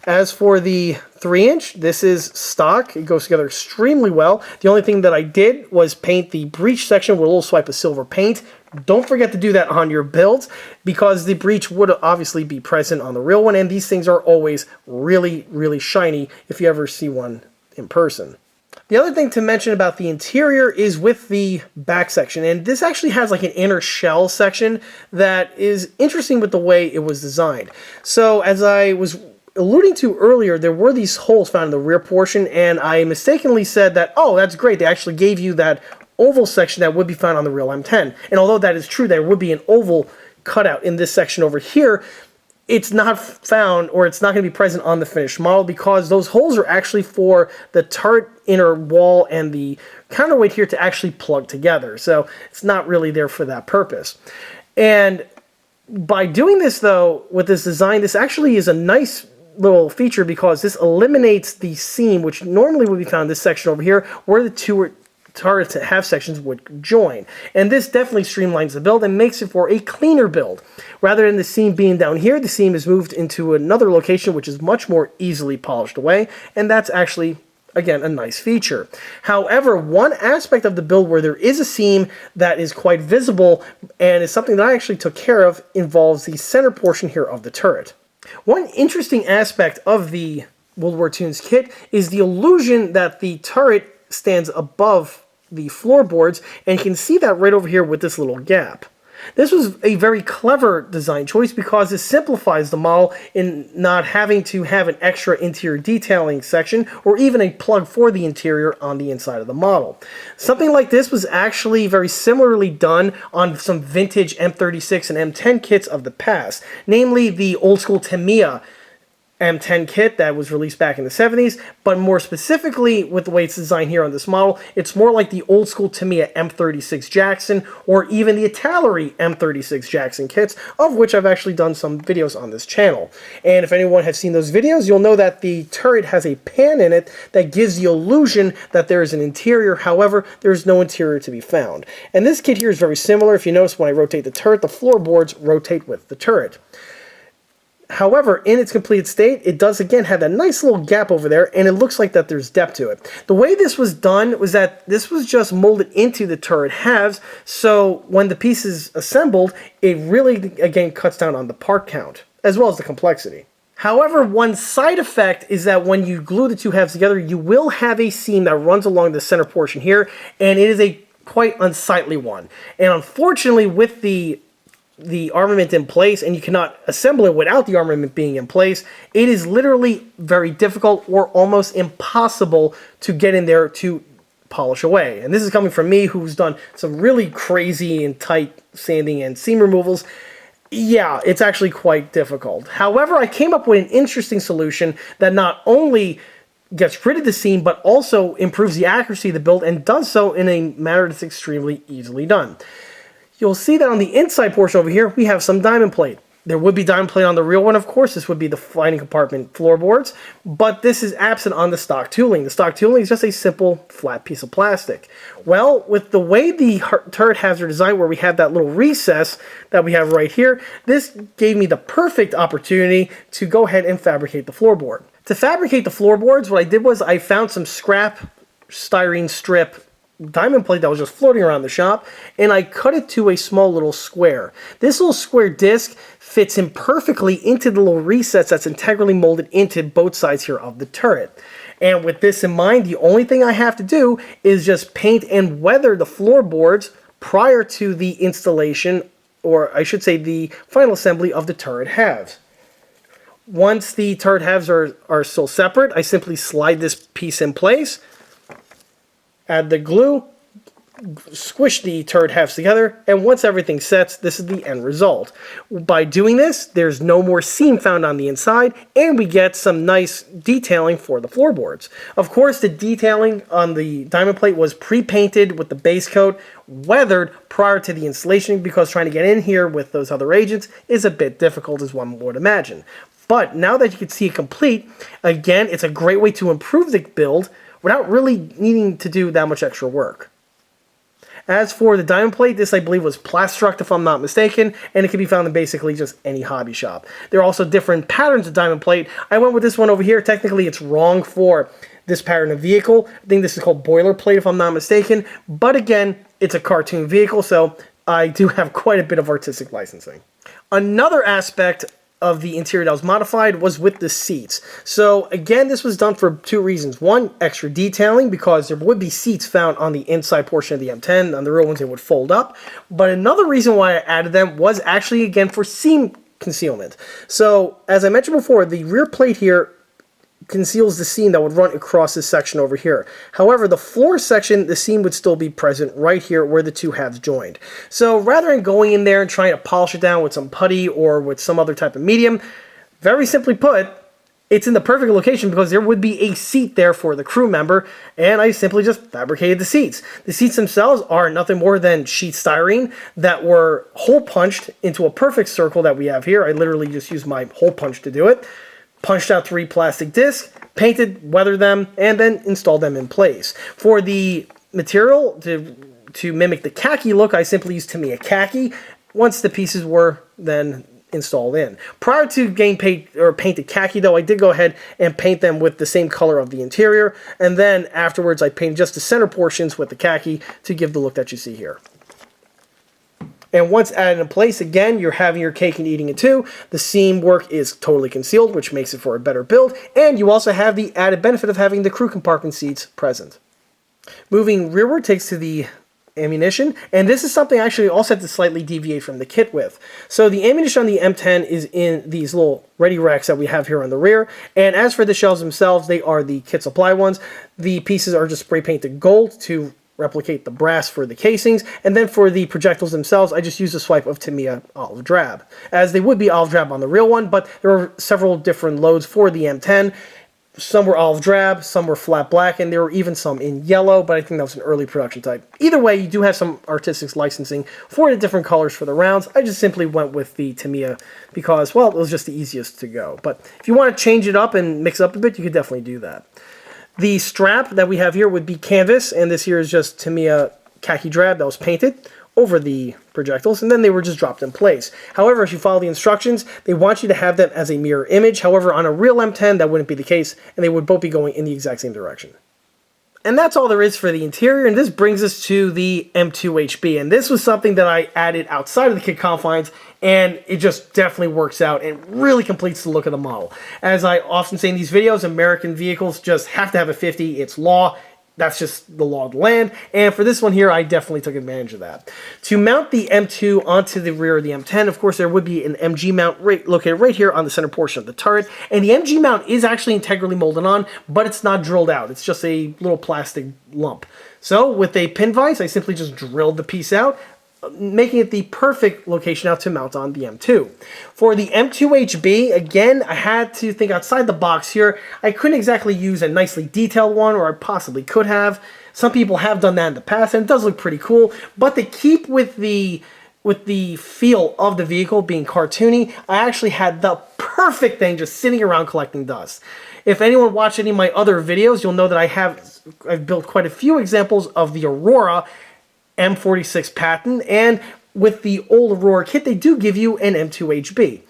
Speaker 1: As for the 3-inch, this is stock. It goes together extremely well. The only thing that I did was paint the breech section with a little swipe of silver paint. Don't forget to do that on your builds, because the breech would obviously be present on the real one, and these things are always really, really shiny if you ever see one in person. The other thing to mention about the interior is with the back section, and this actually has like an inner shell section that is interesting with the way it was designed. So as I was alluding to earlier, there were these holes found in the rear portion, and I mistakenly said that, oh, that's great, they actually gave you that oval section that would be found on the real M10. And although that is true, there would be an oval cutout in this section over here, it's not found, or it's not going to be present on the finished model, because those holes are actually for the turret inner wall and the counterweight here to actually plug together. So it's not really there for that purpose. And by doing this, though, with this design, this actually is a nice little feature, because this eliminates the seam, which normally would be found in this section over here, where the two turret half sections would join. And this definitely streamlines the build and makes it for a cleaner build. Rather than the seam being down here, the seam is moved into another location, which is much more easily polished away, and that's actually, again, a nice feature. However, one aspect of the build where there is a seam that is quite visible, and is something that I actually took care of, involves the center portion here of the turret. One interesting aspect of the War Toons kit is the illusion that the turret stands above the floorboards, and you can see that right over here with this little gap. This was a very clever design choice because it simplifies the model in not having to have an extra interior detailing section or even a plug for the interior on the inside of the model. Something like this was actually very similarly done on some vintage M36 and M10 kits of the past, namely the old school Tamiya M10 kit that was released back in the 70s, but more specifically with the way it's designed here on this model, it's more like the old school Tamiya M36 Jackson or even the Italeri M36 Jackson kits, of which I've actually done some videos on this channel. And if anyone has seen those videos, you'll know that the turret has a pan in it that gives the illusion that there is an interior. However, there is no interior to be found. And this kit here is very similar. If you notice, when I rotate the turret, the floorboards rotate with the turret. However, in its completed state, it does again have that nice little gap over there, and it looks like that there's depth to it. The way this was done was that this was just molded into the turret halves, so when the piece is assembled, it really, again, cuts down on the part count, as well as the complexity. However, one side effect is that when you glue the two halves together, you will have a seam that runs along the center portion here, and it is a quite unsightly one. And unfortunately, with the armament in place, and you cannot assemble it without the armament being in place, it is literally very difficult or almost impossible to get in there to polish away. And this is coming from me, who's done some really crazy and tight sanding and seam removals. Yeah, it's actually quite difficult. However, I came up with an interesting solution that not only gets rid of the seam, but also improves the accuracy of the build, and does so in a manner that's extremely easily done. You'll see that on the inside portion over here, we have some diamond plate. There would be diamond plate on the real one, of course. This would be the fighting compartment floorboards, but this is absent on the stock tooling. The stock tooling is just a simple flat piece of plastic. Well, with the way the turret halves are designed, where we have that little recess that we have right here, this gave me the perfect opportunity to go ahead and fabricate the floorboard. To fabricate the floorboards, what I did was I found some scrap styrene strip diamond plate that was just floating around the shop, and I cut it to a small little square. This little square disc fits in perfectly into the little recess that's integrally molded into both sides here of the turret. And with this in mind, the only thing I have to do is just paint and weather the floorboards prior to the installation, or I should say the final assembly of the turret halves. Once the turret halves are still separate, I simply slide this piece in place, add the glue, squish the turret halves together, and once everything sets, this is the end result. By doing this, there's no more seam found on the inside, and we get some nice detailing for the floorboards. Of course, the detailing on the diamond plate was pre-painted with the base coat, weathered prior to the installation, because trying to get in here with those other agents is a bit difficult, as one would imagine. But now that you can see it complete, again, it's a great way to improve the build without really needing to do that much extra work. As for the diamond plate, this I believe was Plastruct, if I'm not mistaken, and it can be found in basically just any hobby shop. There are also different patterns of diamond plate. I went with this one over here. Technically, it's wrong for this pattern of vehicle. I think this is called boilerplate, if I'm not mistaken. But again, it's a cartoon vehicle, so I do have quite a bit of artistic licensing. Another aspect of the interior that was modified was with the seats. So again, this was done for two reasons. One, extra detailing, because there would be seats found on the inside portion of the M10. On the real ones, they would fold up. But another reason why I added them was actually, again, for seam concealment. So as I mentioned before, the rear plate here conceals the seam that would run across this section over here. However, the floor section, the seam would still be present right here where the two halves joined. So rather than going in there and trying to polish it down with some putty or with some other type of medium, very simply put, it's in the perfect location because there would be a seat there for the crew member, and I simply just fabricated the seats. The seats themselves are nothing more than sheet styrene that were hole punched into a perfect circle that we have here. I literally just used my hole punch to do it. Punched out 3 plastic discs, painted, weathered them, and then installed them in place. For the material, to mimic the khaki look, I simply used Tamiya khaki once the pieces were then installed in. Prior to getting painted khaki, though, I did go ahead and paint them with the same color of the interior, and then afterwards I painted just the center portions with the khaki to give the look that you see here. And once added in place, again, you're having your cake and eating it too. The seam work is totally concealed, which makes it for a better build. And you also have the added benefit of having the crew compartment seats present. Moving rearward takes to the ammunition, and this is something I actually also had to slightly deviate from the kit with. So the ammunition on the M10 is in these little ready racks that we have here on the rear, and as for the shells themselves, they are the kit supply ones. The pieces are just spray painted gold to replicate the brass for the casings, and then for the projectiles themselves, I just used a swipe of Tamiya olive drab, as they would be olive drab on the real one, but there are several different loads for the M10. Some were olive drab, some were flat black, and there were even some in yellow, but I think that was an early production type. Either way, you do have some artistic licensing for the different colors for the rounds. I just simply went with the Tamiya because, well, it was just the easiest to go. But if you want to change it up and mix it up a bit, you could definitely do that. The strap that we have here would be canvas, and this here is just Tamiya khaki drab that was painted over the projectiles, and then they were just dropped in place. However, if you follow the instructions, they want you to have them as a mirror image. However, on a real M10, that wouldn't be the case, and they would both be going in the exact same direction. And that's all there is for the interior, and this brings us to the M2HB, and this was something that I added outside of the kit confines, and it just definitely works out and really completes the look of the model. As I often say in these videos, American vehicles just have to have a 50. It's law. That's just the law of the land, and for this one here, I definitely took advantage of that. To mount the M2 onto the rear of the M10, of course, there would be an MG mount located right here on the center portion of the turret, and the MG mount is actually integrally molded on, but it's not drilled out. It's just a little plastic lump. So with a pin vise, I simply just drilled the piece out, making it the perfect location now to mount on the M2. For the M2HB, again, I had to think outside the box here. I couldn't exactly use a nicely detailed one, or I possibly could have. Some people have done that in the past, and it does look pretty cool, but to keep with the feel of the vehicle being cartoony, I actually had the perfect thing just sitting around collecting dust. If anyone watched any of my other videos, you'll know that I've built quite a few examples of the Aurora M46 patent, and with the old Aurora kit, they do give you an M2HB.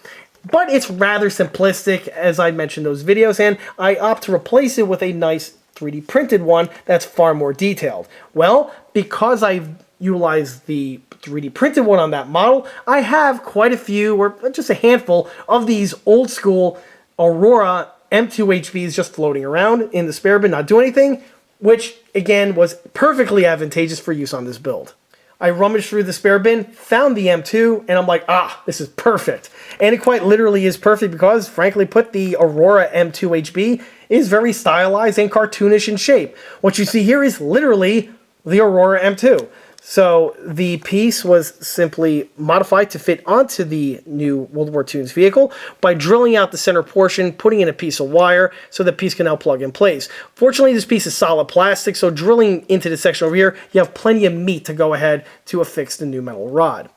Speaker 1: But it's rather simplistic, as I mentioned in those videos, and I opt to replace it with a nice 3D printed one that's far more detailed. Well, because I've utilized the 3D printed one on that model, I have quite a few, or just a handful, of these old school Aurora M2HBs just floating around in the spare bin, not doing anything, which, again, was perfectly advantageous for use on this build. I rummaged through the spare bin, found the M2, and I'm like, this is perfect. And it quite literally is perfect because, frankly put, the Aurora M2HB is very stylized and cartoonish in shape. What you see here is literally the Aurora M2. So the piece was simply modified to fit onto the new World War Toons vehicle by drilling out the center portion, putting in a piece of wire so the piece can now plug in place. Fortunately, this piece is solid plastic, so drilling into the section over here, you have plenty of meat to go ahead to affix the new metal rod.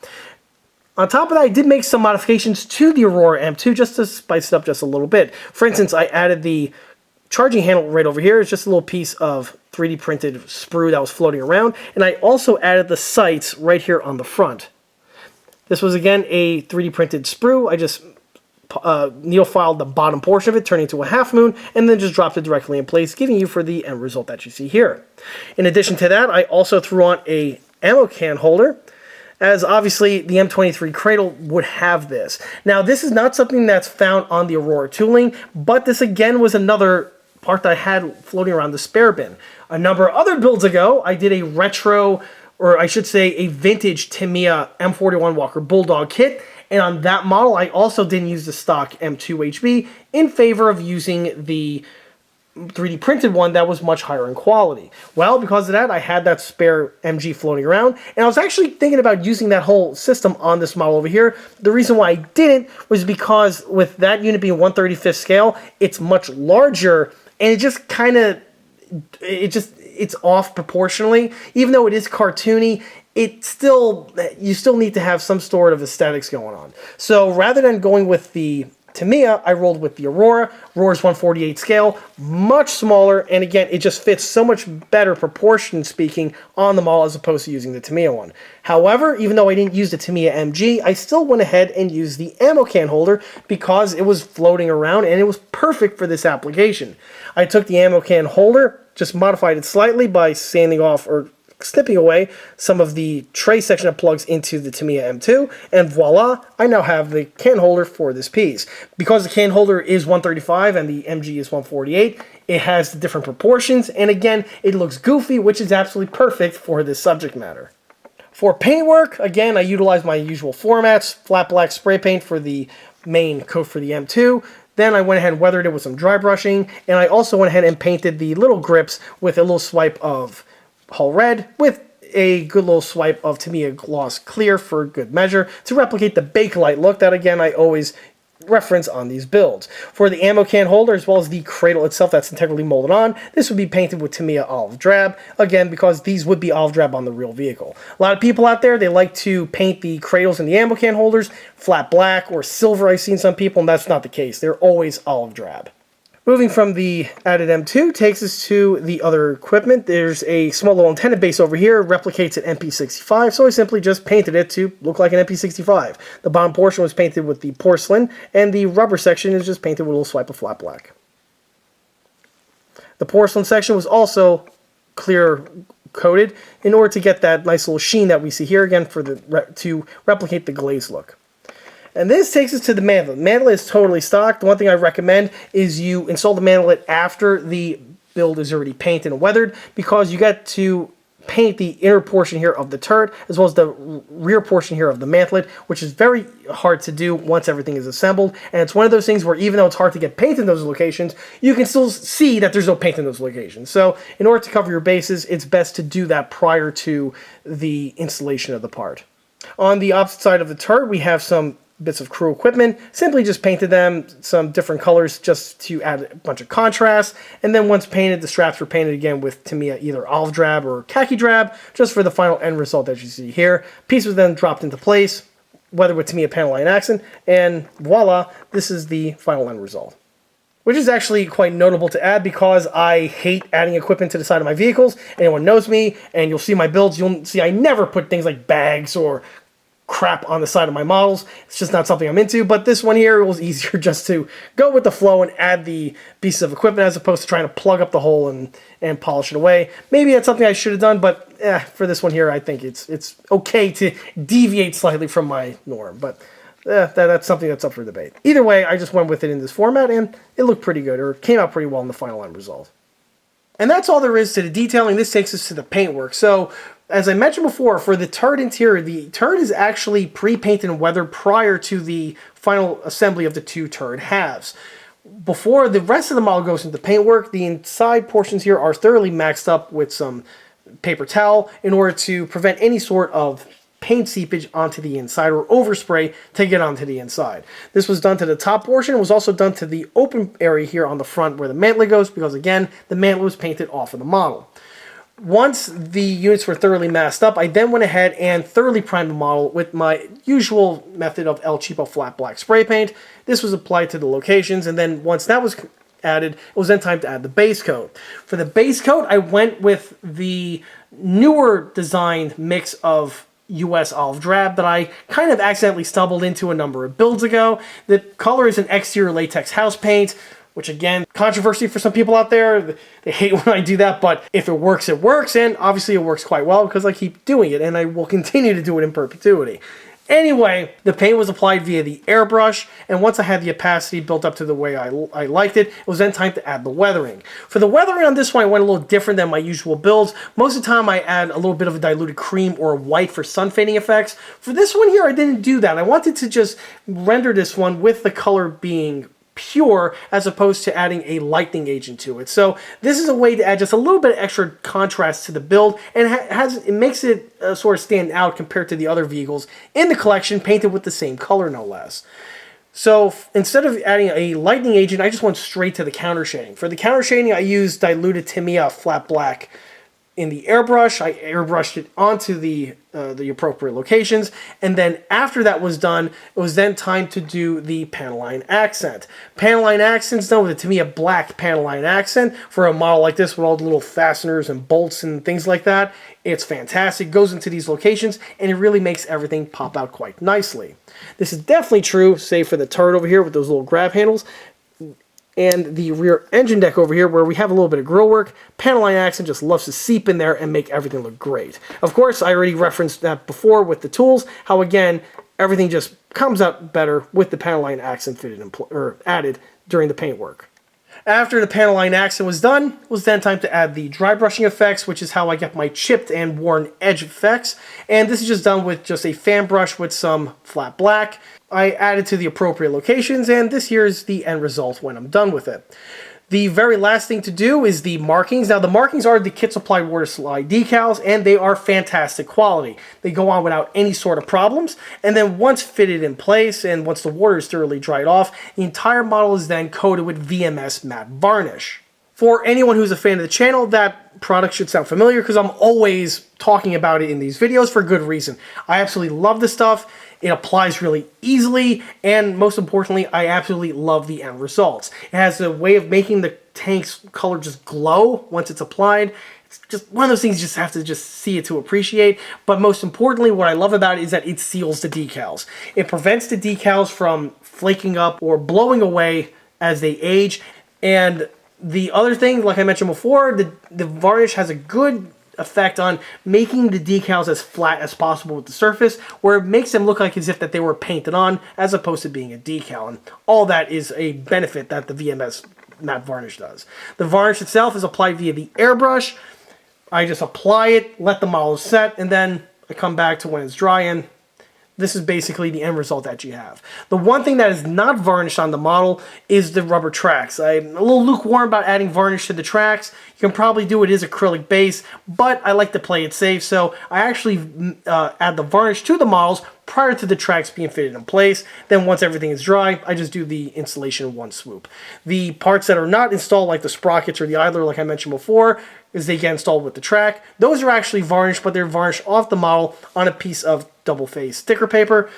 Speaker 1: On top of that, I did make some modifications to the Aurora M2 just to spice it up just a little bit. For instance, I added the charging handle right over here. It's just a little piece of 3D printed sprue that was floating around, and I also added the sights right here on the front. This was again a 3D printed sprue. I just needle filed the bottom portion of it, turning into a half moon, and then just dropped it directly in place, giving you for the end result that you see here. In addition to that, I also threw on a ammo can holder, as obviously the M23 Cradle would have this. Now, this is not something that's found on the Aurora tooling, but this again was another part that I had floating around the spare bin. A number of other builds ago, I did a retro, or I should say a vintage Tamiya M41 Walker Bulldog kit, and on that model I also didn't use the stock M2HB in favor of using the 3D printed one that was much higher in quality. Well, because of that, I had that spare MG floating around, and I was actually thinking about using that whole system on this model over here. The reason why I didn't was because with that unit being 1/35th scale, it's much larger, and it just kind of, it's off proportionally. Even though it is cartoony, you still need to have some sort of aesthetics going on. So rather than going with the Tamiya, I rolled with the Aurora. Aurora's 1/48 scale, much smaller, and again, it just fits so much better proportion speaking on the model as opposed to using the Tamiya one. However, even though I didn't use the Tamiya MG, I still went ahead and used the ammo can holder because it was floating around and it was perfect for this application. I took the ammo can holder, just modified it slightly by sanding off or snipping away some of the tray section that plugs into the Tamiya M2, and voila, I now have the can holder for this piece. Because the can holder is 135 and the MG is 148, it has the different proportions, and again, it looks goofy, which is absolutely perfect for this subject matter. For paintwork, again, I utilized my usual formats, flat black spray paint for the main coat for the M2. Then I went ahead and weathered it with some dry brushing, and I also went ahead and painted the little grips with a little swipe of Hull Red with a good little swipe of Tamiya Gloss Clear for good measure to replicate the Bakelite look that, again, I always reference on these builds. For the ammo can holder as well as the cradle itself that's integrally molded on, this would be painted with Tamiya Olive Drab, again because these would be olive drab on the real vehicle. A lot of people out there, they like to paint the cradles and the ammo can holders flat black or silver. I've seen some people, and that's not the case. They're always olive drab. Moving from the added M2 takes us to the other equipment. There's a small little antenna base over here, replicates an MP65, so I simply just painted it to look like an MP65. The bottom portion was painted with the porcelain, and the rubber section is just painted with a little swipe of flat black. The porcelain section was also clear coated in order to get that nice little sheen that we see here, again to replicate the glaze look. And this takes us to the mantlet. The mantlet is totally stock. The one thing I recommend is you install the mantlet after the build is already painted and weathered, because you get to paint the inner portion here of the turret as well as the rear portion here of the mantlet, which is very hard to do once everything is assembled. And it's one of those things where even though it's hard to get paint in those locations, you can still see that there's no paint in those locations. So in order to cover your bases, it's best to do that prior to the installation of the part. On the opposite side of the turret, we have some bits of crew equipment. Simply just painted them some different colors just to add a bunch of contrast, and then once painted, the straps were painted again with Tamiya either olive drab or khaki drab, just for the final end result that you see here. Piece was then dropped into place, weathered with Tamiya panel line accent, and voila, this is the final end result. Which is actually quite notable to add because I hate adding equipment to the side of my vehicles. Anyone knows me, and you'll see my builds, you'll see I never put things like bags or crap on the side of my models. It's just not something I'm into, but this one here, it was easier just to go with the flow and add the pieces of equipment as opposed to trying to plug up the hole and polish it away. Maybe that's something I should have done, but for this one here, I think it's okay to deviate slightly from my norm, but that's something that's up for debate. Either way, I just went with it in this format, and it looked pretty good, or came out pretty well in the final end result. And that's all there is to the detailing. This takes us to the paintwork. So, as I mentioned before, for the turret interior, the turret is actually pre-painted and weathered prior to the final assembly of the two turret halves. Before the rest of the model goes into paintwork, the inside portions here are thoroughly maxed up with some paper towel in order to prevent any sort of paint seepage onto the inside or overspray to get onto the inside. This was done to the top portion. It was also done to the open area here on the front where the mantlet goes, because again, the mantlet was painted off of the model. Once the units were thoroughly masked up, I then went ahead and thoroughly primed the model with my usual method of El Cheapo flat black spray paint. This was applied to the locations, and then once that was added, it was then time to add the base coat. For the base coat, I went with the newer designed mix of US Olive Drab that I kind of accidentally stumbled into a number of builds ago. The color is an exterior latex house paint, which again, controversy for some people out there. They hate when I do that, but if it works, and obviously it works quite well because I keep doing it, and I will continue to do it in perpetuity. Anyway, the paint was applied via the airbrush, and once I had the opacity built up to the way I liked it, it was then time to add the weathering. For the weathering on this one, I went a little different than my usual builds. Most of the time, I add a little bit of a diluted cream or white for sun fading effects. For this one here, I didn't do that. I wanted to just render this one with the color being pure as opposed to adding a lightening agent to it. So this is a way to add just a little bit of extra contrast to the build, and it makes it sort of stand out compared to the other vehicles in the collection painted with the same color, no less. So instead of adding a lightening agent, I just went straight to the counter shading. For the counter shading, I used diluted Tamiya flat black in the airbrush. I airbrushed it onto the appropriate locations, and then after that was done, it was then time to do the panel line accent. Panel line accent's done with a Tamiya black panel line accent for a model like this with all the little fasteners and bolts and things like that. It's fantastic. It goes into these locations, and it really makes everything pop out quite nicely. This is definitely true, say for the turret over here with those little grab handles, and the rear engine deck over here where we have a little bit of grill work. Panel line accent just loves to seep in there and make everything look great. Of course, I already referenced that before with the tools, how again, everything just comes out better with the panel line accent fitted in or added during the paint work. After the panel line accent was done, it was then time to add the dry brushing effects, which is how I get my chipped and worn edge effects. And this is just done with just a fan brush with some flat black. I added to the appropriate locations, and this here is the end result when I'm done with it. The very last thing to do is the markings. Now, the markings are the kit supply water slide decals, and they are fantastic quality. They go on without any sort of problems, and then once fitted in place, and once the water is thoroughly dried off, the entire model is then coated with VMS matte varnish. For anyone who's a fan of the channel, that product should sound familiar because I'm always talking about it in these videos for good reason. I absolutely love this stuff. It applies really easily, and most importantly, I absolutely love the end results. It has a way of making the tank's color just glow once it's applied. It's just one of those things you just have to just see it to appreciate. But most importantly, what I love about it is that it seals the decals. It prevents the decals from flaking up or blowing away as they age. And the other thing, like I mentioned before, the varnish has a good effect on making the decals as flat as possible with the surface, where it makes them look like as if that they were painted on as opposed to being a decal. And all that is a benefit that the VMS matte varnish does. The varnish itself is applied via the airbrush. I just apply it, let the model set, and then I come back to when it's dry, and this is basically the end result that you have. The one thing that is not varnished on the model is the rubber tracks. I'm a little lukewarm about adding varnish to the tracks. You can probably do it as acrylic base, but I like to play it safe, so I actually add the varnish to the models prior to the tracks being fitted in place. Then once everything is dry, I just do the installation in one swoop. The parts that are not installed, like the sprockets or the idler, like I mentioned before, is they get installed with the track. Those are actually varnished, but they're varnished off the model on a piece of double-face sticker paper,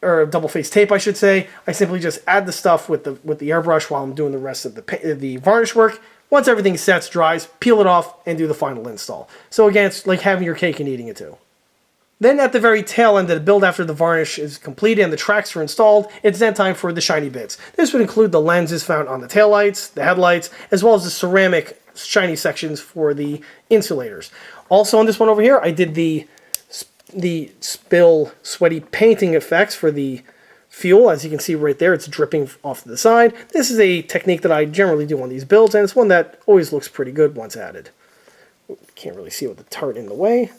Speaker 1: or double-face tape, I should say. I simply just add the stuff with the airbrush while I'm doing the rest of the varnish work. Once everything sets, dries, peel it off, and do the final install. So again, it's like having your cake and eating it too. Then at the very tail end of the build, after the varnish is completed and the tracks are installed, it's then time for the shiny bits. This would include the lenses found on the taillights, the headlights, as well as the ceramic shiny sections for the insulators. Also on this one over here, I did the spill sweaty painting effects for the fuel. As you can see right there, it's dripping off to the side. This is a technique that I generally do on these builds, and it's one that always looks pretty good once added. Can't really see with the turret in the way.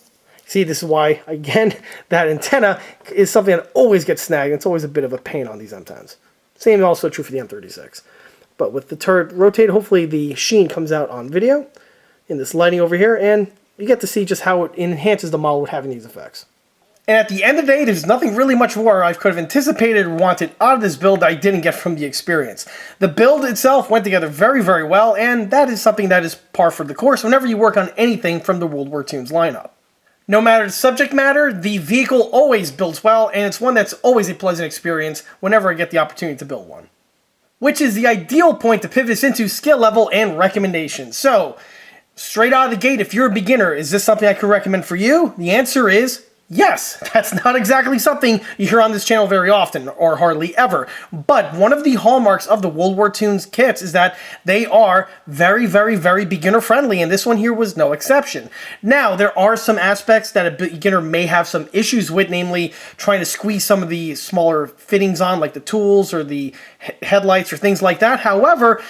Speaker 1: See, this is why, again, that antenna is something that always gets snagged. It's always a bit of a pain on these M10s. Same also true for the M36. But with the turret rotated, hopefully the sheen comes out on video in this lighting over here, and you get to see just how it enhances the model with having these effects. And at the end of the day, there's nothing really much more I could have anticipated or wanted out of this build that I didn't get from the experience. The build itself went together very, very well, and that is something that is par for the course whenever you work on anything from the War Toons lineup. No matter the subject matter, the vehicle always builds well, and it's one that's always a pleasant experience whenever I get the opportunity to build one. Which is the ideal point to pivot us into skill level and recommendations. So, straight out of the gate, if you're a beginner, is this something I could recommend for you? The answer is yes. That's not exactly something you hear on this channel very often, or hardly ever. But one of the hallmarks of the War Toons kits is that they are very, very, very beginner friendly, and this one here was no exception. Now, there are some aspects that a beginner may have some issues with, namely trying to squeeze some of the smaller fittings on, like the tools or the headlights or things like that. However,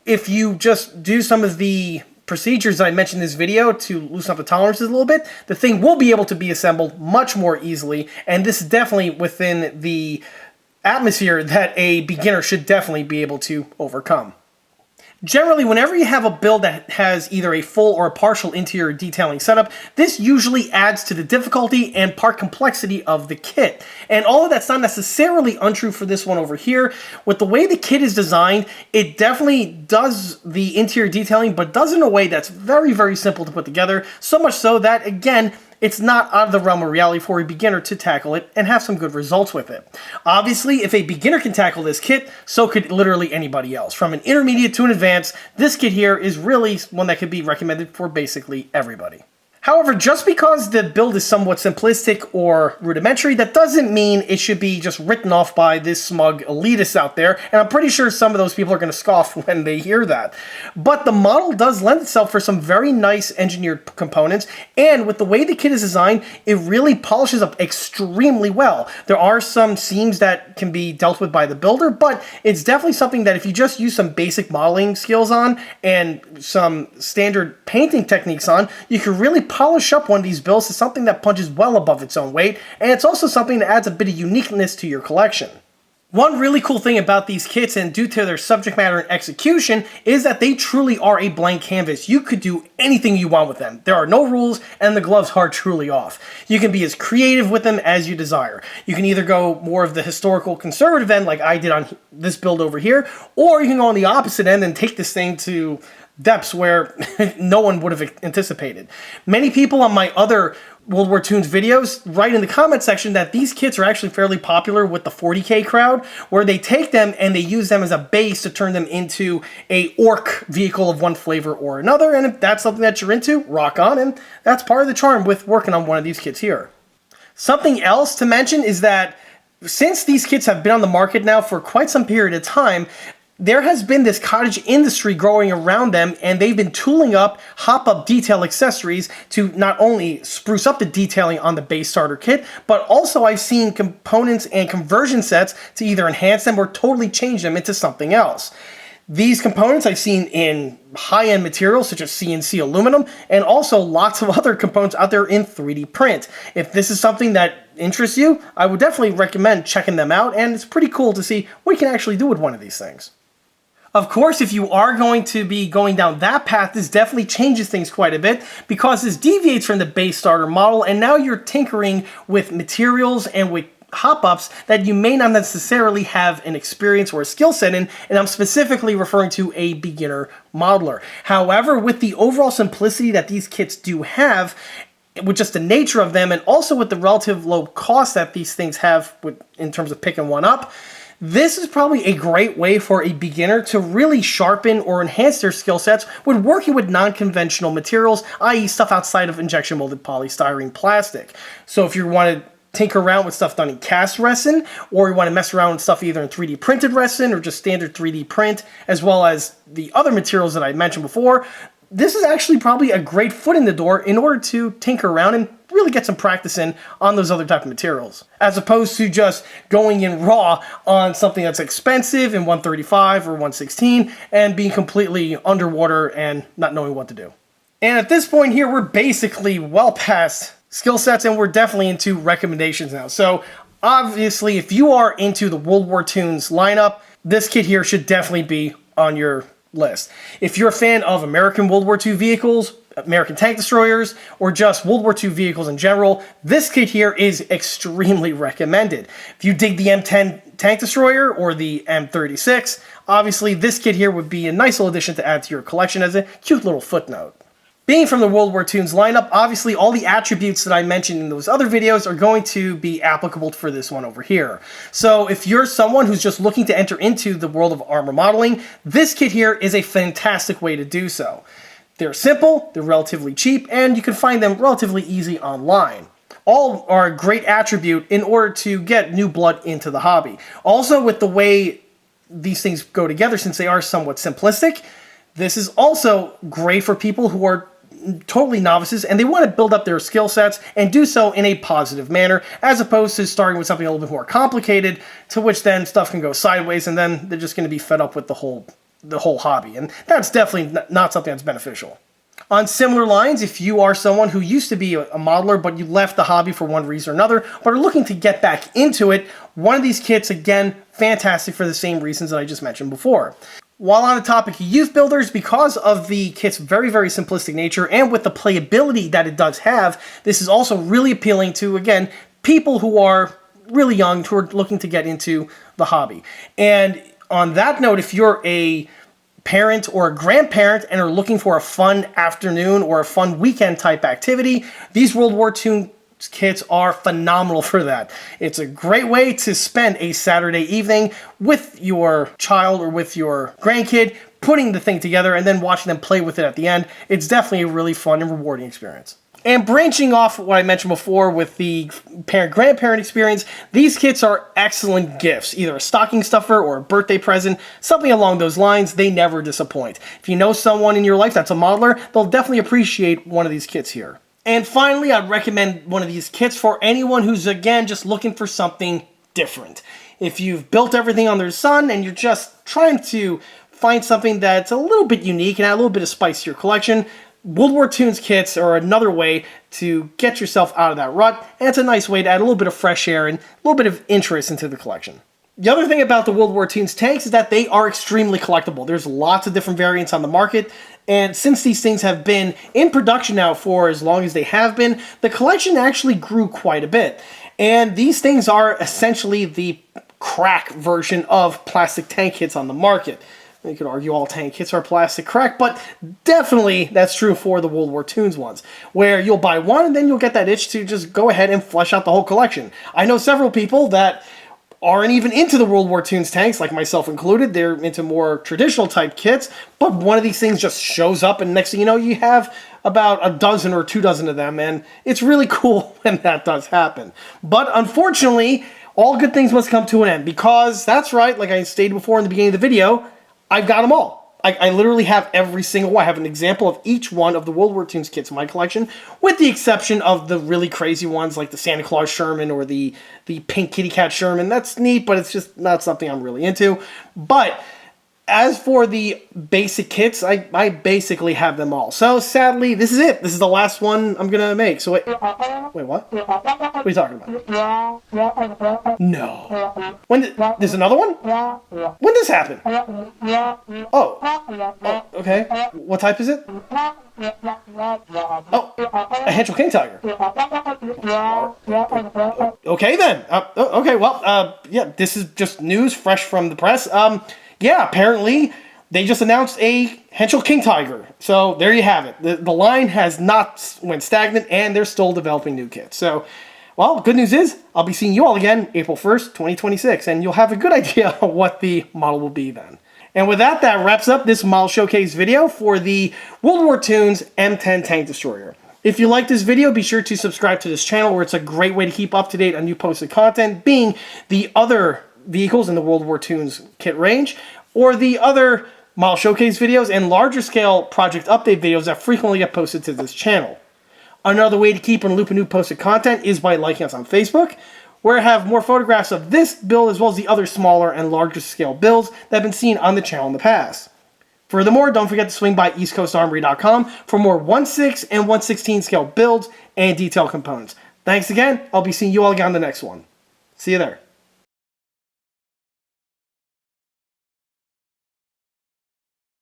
Speaker 1: if you just do some of the procedures that I mentioned in this video to loosen up the tolerances a little bit, the thing will be able to be assembled much more easily, and this is definitely within the atmosphere that a beginner should definitely be able to overcome. Generally, whenever you have a build that has either a full or a partial interior detailing setup, this usually adds to the difficulty and part complexity of the kit. And all of that's not necessarily untrue for this one over here. With the way the kit is designed, it definitely does the interior detailing, but does in a way that's very, very simple to put together. So much so that, again, it's not out of the realm of reality for a beginner to tackle it and have some good results with it. Obviously, if a beginner can tackle this kit, so could literally anybody else. From an intermediate to an advanced, this kit here is really one that could be recommended for basically everybody. However, just because the build is somewhat simplistic or rudimentary, that doesn't mean it should be just written off by this smug elitist out there, and I'm pretty sure some of those people are going to scoff when they hear that. But the model does lend itself for some very nice engineered components, and with the way the kit is designed, it really polishes up extremely well. There are some seams that can be dealt with by the builder, but it's definitely something that if you just use some basic modeling skills on and some standard painting techniques on, you can really polish up one of these builds to something that punches well above its own weight, and it's also something that adds a bit of uniqueness to your collection. One really cool thing about these kits, and due to their subject matter and execution, is that they truly are a blank canvas. You could do anything you want with them. There are no rules, and the gloves are truly off. You can be as creative with them as you desire. You can either go more of the historical conservative end, like I did on this build over here, or you can go on the opposite end and take this thing to depths where no one would have anticipated. Many people on my other World War Toons videos write in the comment section that these kits are actually fairly popular with the 40k crowd, where they take them and they use them as a base to turn them into a orc vehicle of one flavor or another, and if that's something that you're into, rock on, and that's part of the charm with working on one of these kits here. Something else to mention is that since these kits have been on the market now for quite some period of time, there has been this cottage industry growing around them, and they've been tooling up hop-up detail accessories to not only spruce up the detailing on the base starter kit, but also I've seen components and conversion sets to either enhance them or totally change them into something else. These components I've seen in high-end materials such as CNC aluminum, and also lots of other components out there in 3D print. If this is something that interests you, I would definitely recommend checking them out, and it's pretty cool to see what you can actually do with one of these things. Of course, if you are going to be going down that path, this definitely changes things quite a bit, because this deviates from the base starter model, and now you're tinkering with materials and with hop-ups that you may not necessarily have an experience or a skill set in, and I'm specifically referring to a beginner modeler. However, with the overall simplicity that these kits do have, with just the nature of them, and also with the relative low cost that these things have in terms of picking one up, this is probably a great way for a beginner to really sharpen or enhance their skill sets when working with non-conventional materials, i.e. stuff outside of injection molded polystyrene plastic. So if you want to tinker around with stuff done in cast resin, or you want to mess around with stuff either in 3D printed resin or just standard 3D print, as well as the other materials that I mentioned before, this is actually probably a great foot in the door in order to tinker around and really get some practice in on those other type of materials, as opposed to just going in raw on something that's expensive in 135 or 116 and being completely underwater and not knowing what to do. And at this point here, we're basically well past skill sets, and we're definitely into recommendations now. So obviously, if you are into the World War Toons lineup, this kit here should definitely be on your list. If you're a fan of American World War II vehicles, American tank destroyers, or just World War II vehicles in general, this kit here is extremely recommended. If you dig the M10 tank destroyer or the M36, obviously this kit here would be a nice little addition to add to your collection as a cute little footnote. Being from the World War Toons lineup, obviously all the attributes that I mentioned in those other videos are going to be applicable for this one over here. So if you're someone who's just looking to enter into the world of armor modeling, this kit here is a fantastic way to do so. They're simple, they're relatively cheap, and you can find them relatively easy online. All are a great attribute in order to get new blood into the hobby. Also, with the way these things go together, since they are somewhat simplistic, this is also great for people who are totally novices and they want to build up their skill sets and do so in a positive manner, as opposed to starting with something a little bit more complicated, to which then stuff can go sideways and then they're just going to be fed up with the whole hobby, and that's definitely not something that's beneficial. On similar lines, if you are someone who used to be a modeler but you left the hobby for one reason or another but are looking to get back into it, one of these kits, again, fantastic for the same reasons that I just mentioned before. While on the topic of youth builders, because of the kit's very, very simplistic nature and with the playability that it does have, this is also really appealing to, again, people who are really young, who are looking to get into the hobby. And on that note, if you're a parent or a grandparent and are looking for a fun afternoon or a fun weekend type activity, these World War II kits are phenomenal for that. It's a great way to spend a Saturday evening with your child or with your grandkid, putting the thing together and then watching them play with it at the end. It's definitely a really fun and rewarding experience. And branching off what I mentioned before with the parent-grandparent experience, these kits are excellent gifts, either a stocking stuffer or a birthday present, something along those lines. They never disappoint. If you know someone in your life that's a modeler, they'll definitely appreciate one of these kits here. And finally, I'd recommend one of these kits for anyone who's, again, just looking for something different. If you've built everything under the sun and you're just trying to find something that's a little bit unique and add a little bit of spice to your collection, World War Toons kits are another way to get yourself out of that rut, and it's a nice way to add a little bit of fresh air and a little bit of interest into the collection. The other thing about the World War Toons tanks is that they are extremely collectible. There's lots of different variants on the market, and since these things have been in production now for as long as they have been, the collection actually grew quite a bit. And these things are essentially the crack version of plastic tank kits on the market. You could argue all tank kits are plastic crack, but definitely that's true for the World War Toons ones, where you'll buy one and then you'll get that itch to just go ahead and flesh out the whole collection. I know several people that aren't even into the World War Toons tanks, like myself included. They're into more traditional type kits, but one of these things just shows up and next thing you know, you have about a dozen or 2 dozen of them, and it's really cool when that does happen. But unfortunately, all good things must come to an end, because that's right, like I stated before in the beginning of the video, I've got them all. I literally have every single one. I have an example of each one of the World War Toons kits in my collection, with the exception of the really crazy ones like the Santa Claus Sherman or the pink kitty cat Sherman. That's neat, but it's just not something I'm really into. But as for the basic kits, I basically have them all. So sadly, this is it. This is the last one I'm going to make. So wait, what? What are you talking about? No. There's another one? When this happened? Oh, okay. What type is it? Oh, a Henschel King Tiger. Okay then. Okay, well, yeah, this is just news fresh from the press. Yeah, apparently they just announced a Henschel King Tiger. So there you have it. The line has not went stagnant, and they're still developing new kits. So, well, good news is I'll be seeing you all again April 1st, 2026, and you'll have a good idea of what the model will be then. And with that, that wraps up this model showcase video for the World War Toons M10 Tank Destroyer. If you like this video, be sure to subscribe to this channel, where it's a great way to keep up to date on new posted content, being the other vehicles in the World War Toons kit range, or the other model showcase videos and larger scale project update videos that frequently get posted to this channel. Another way to keep in the loop of new posted content is by liking us on Facebook, where I have more photographs of this build as well as the other smaller and larger scale builds that have been seen on the channel in the past. Furthermore, don't forget to swing by eastcoastarmory.com for more 1/6 and 1/16 scale builds and detailed components. Thanks again. I'll be seeing you all again on the next one. See you there.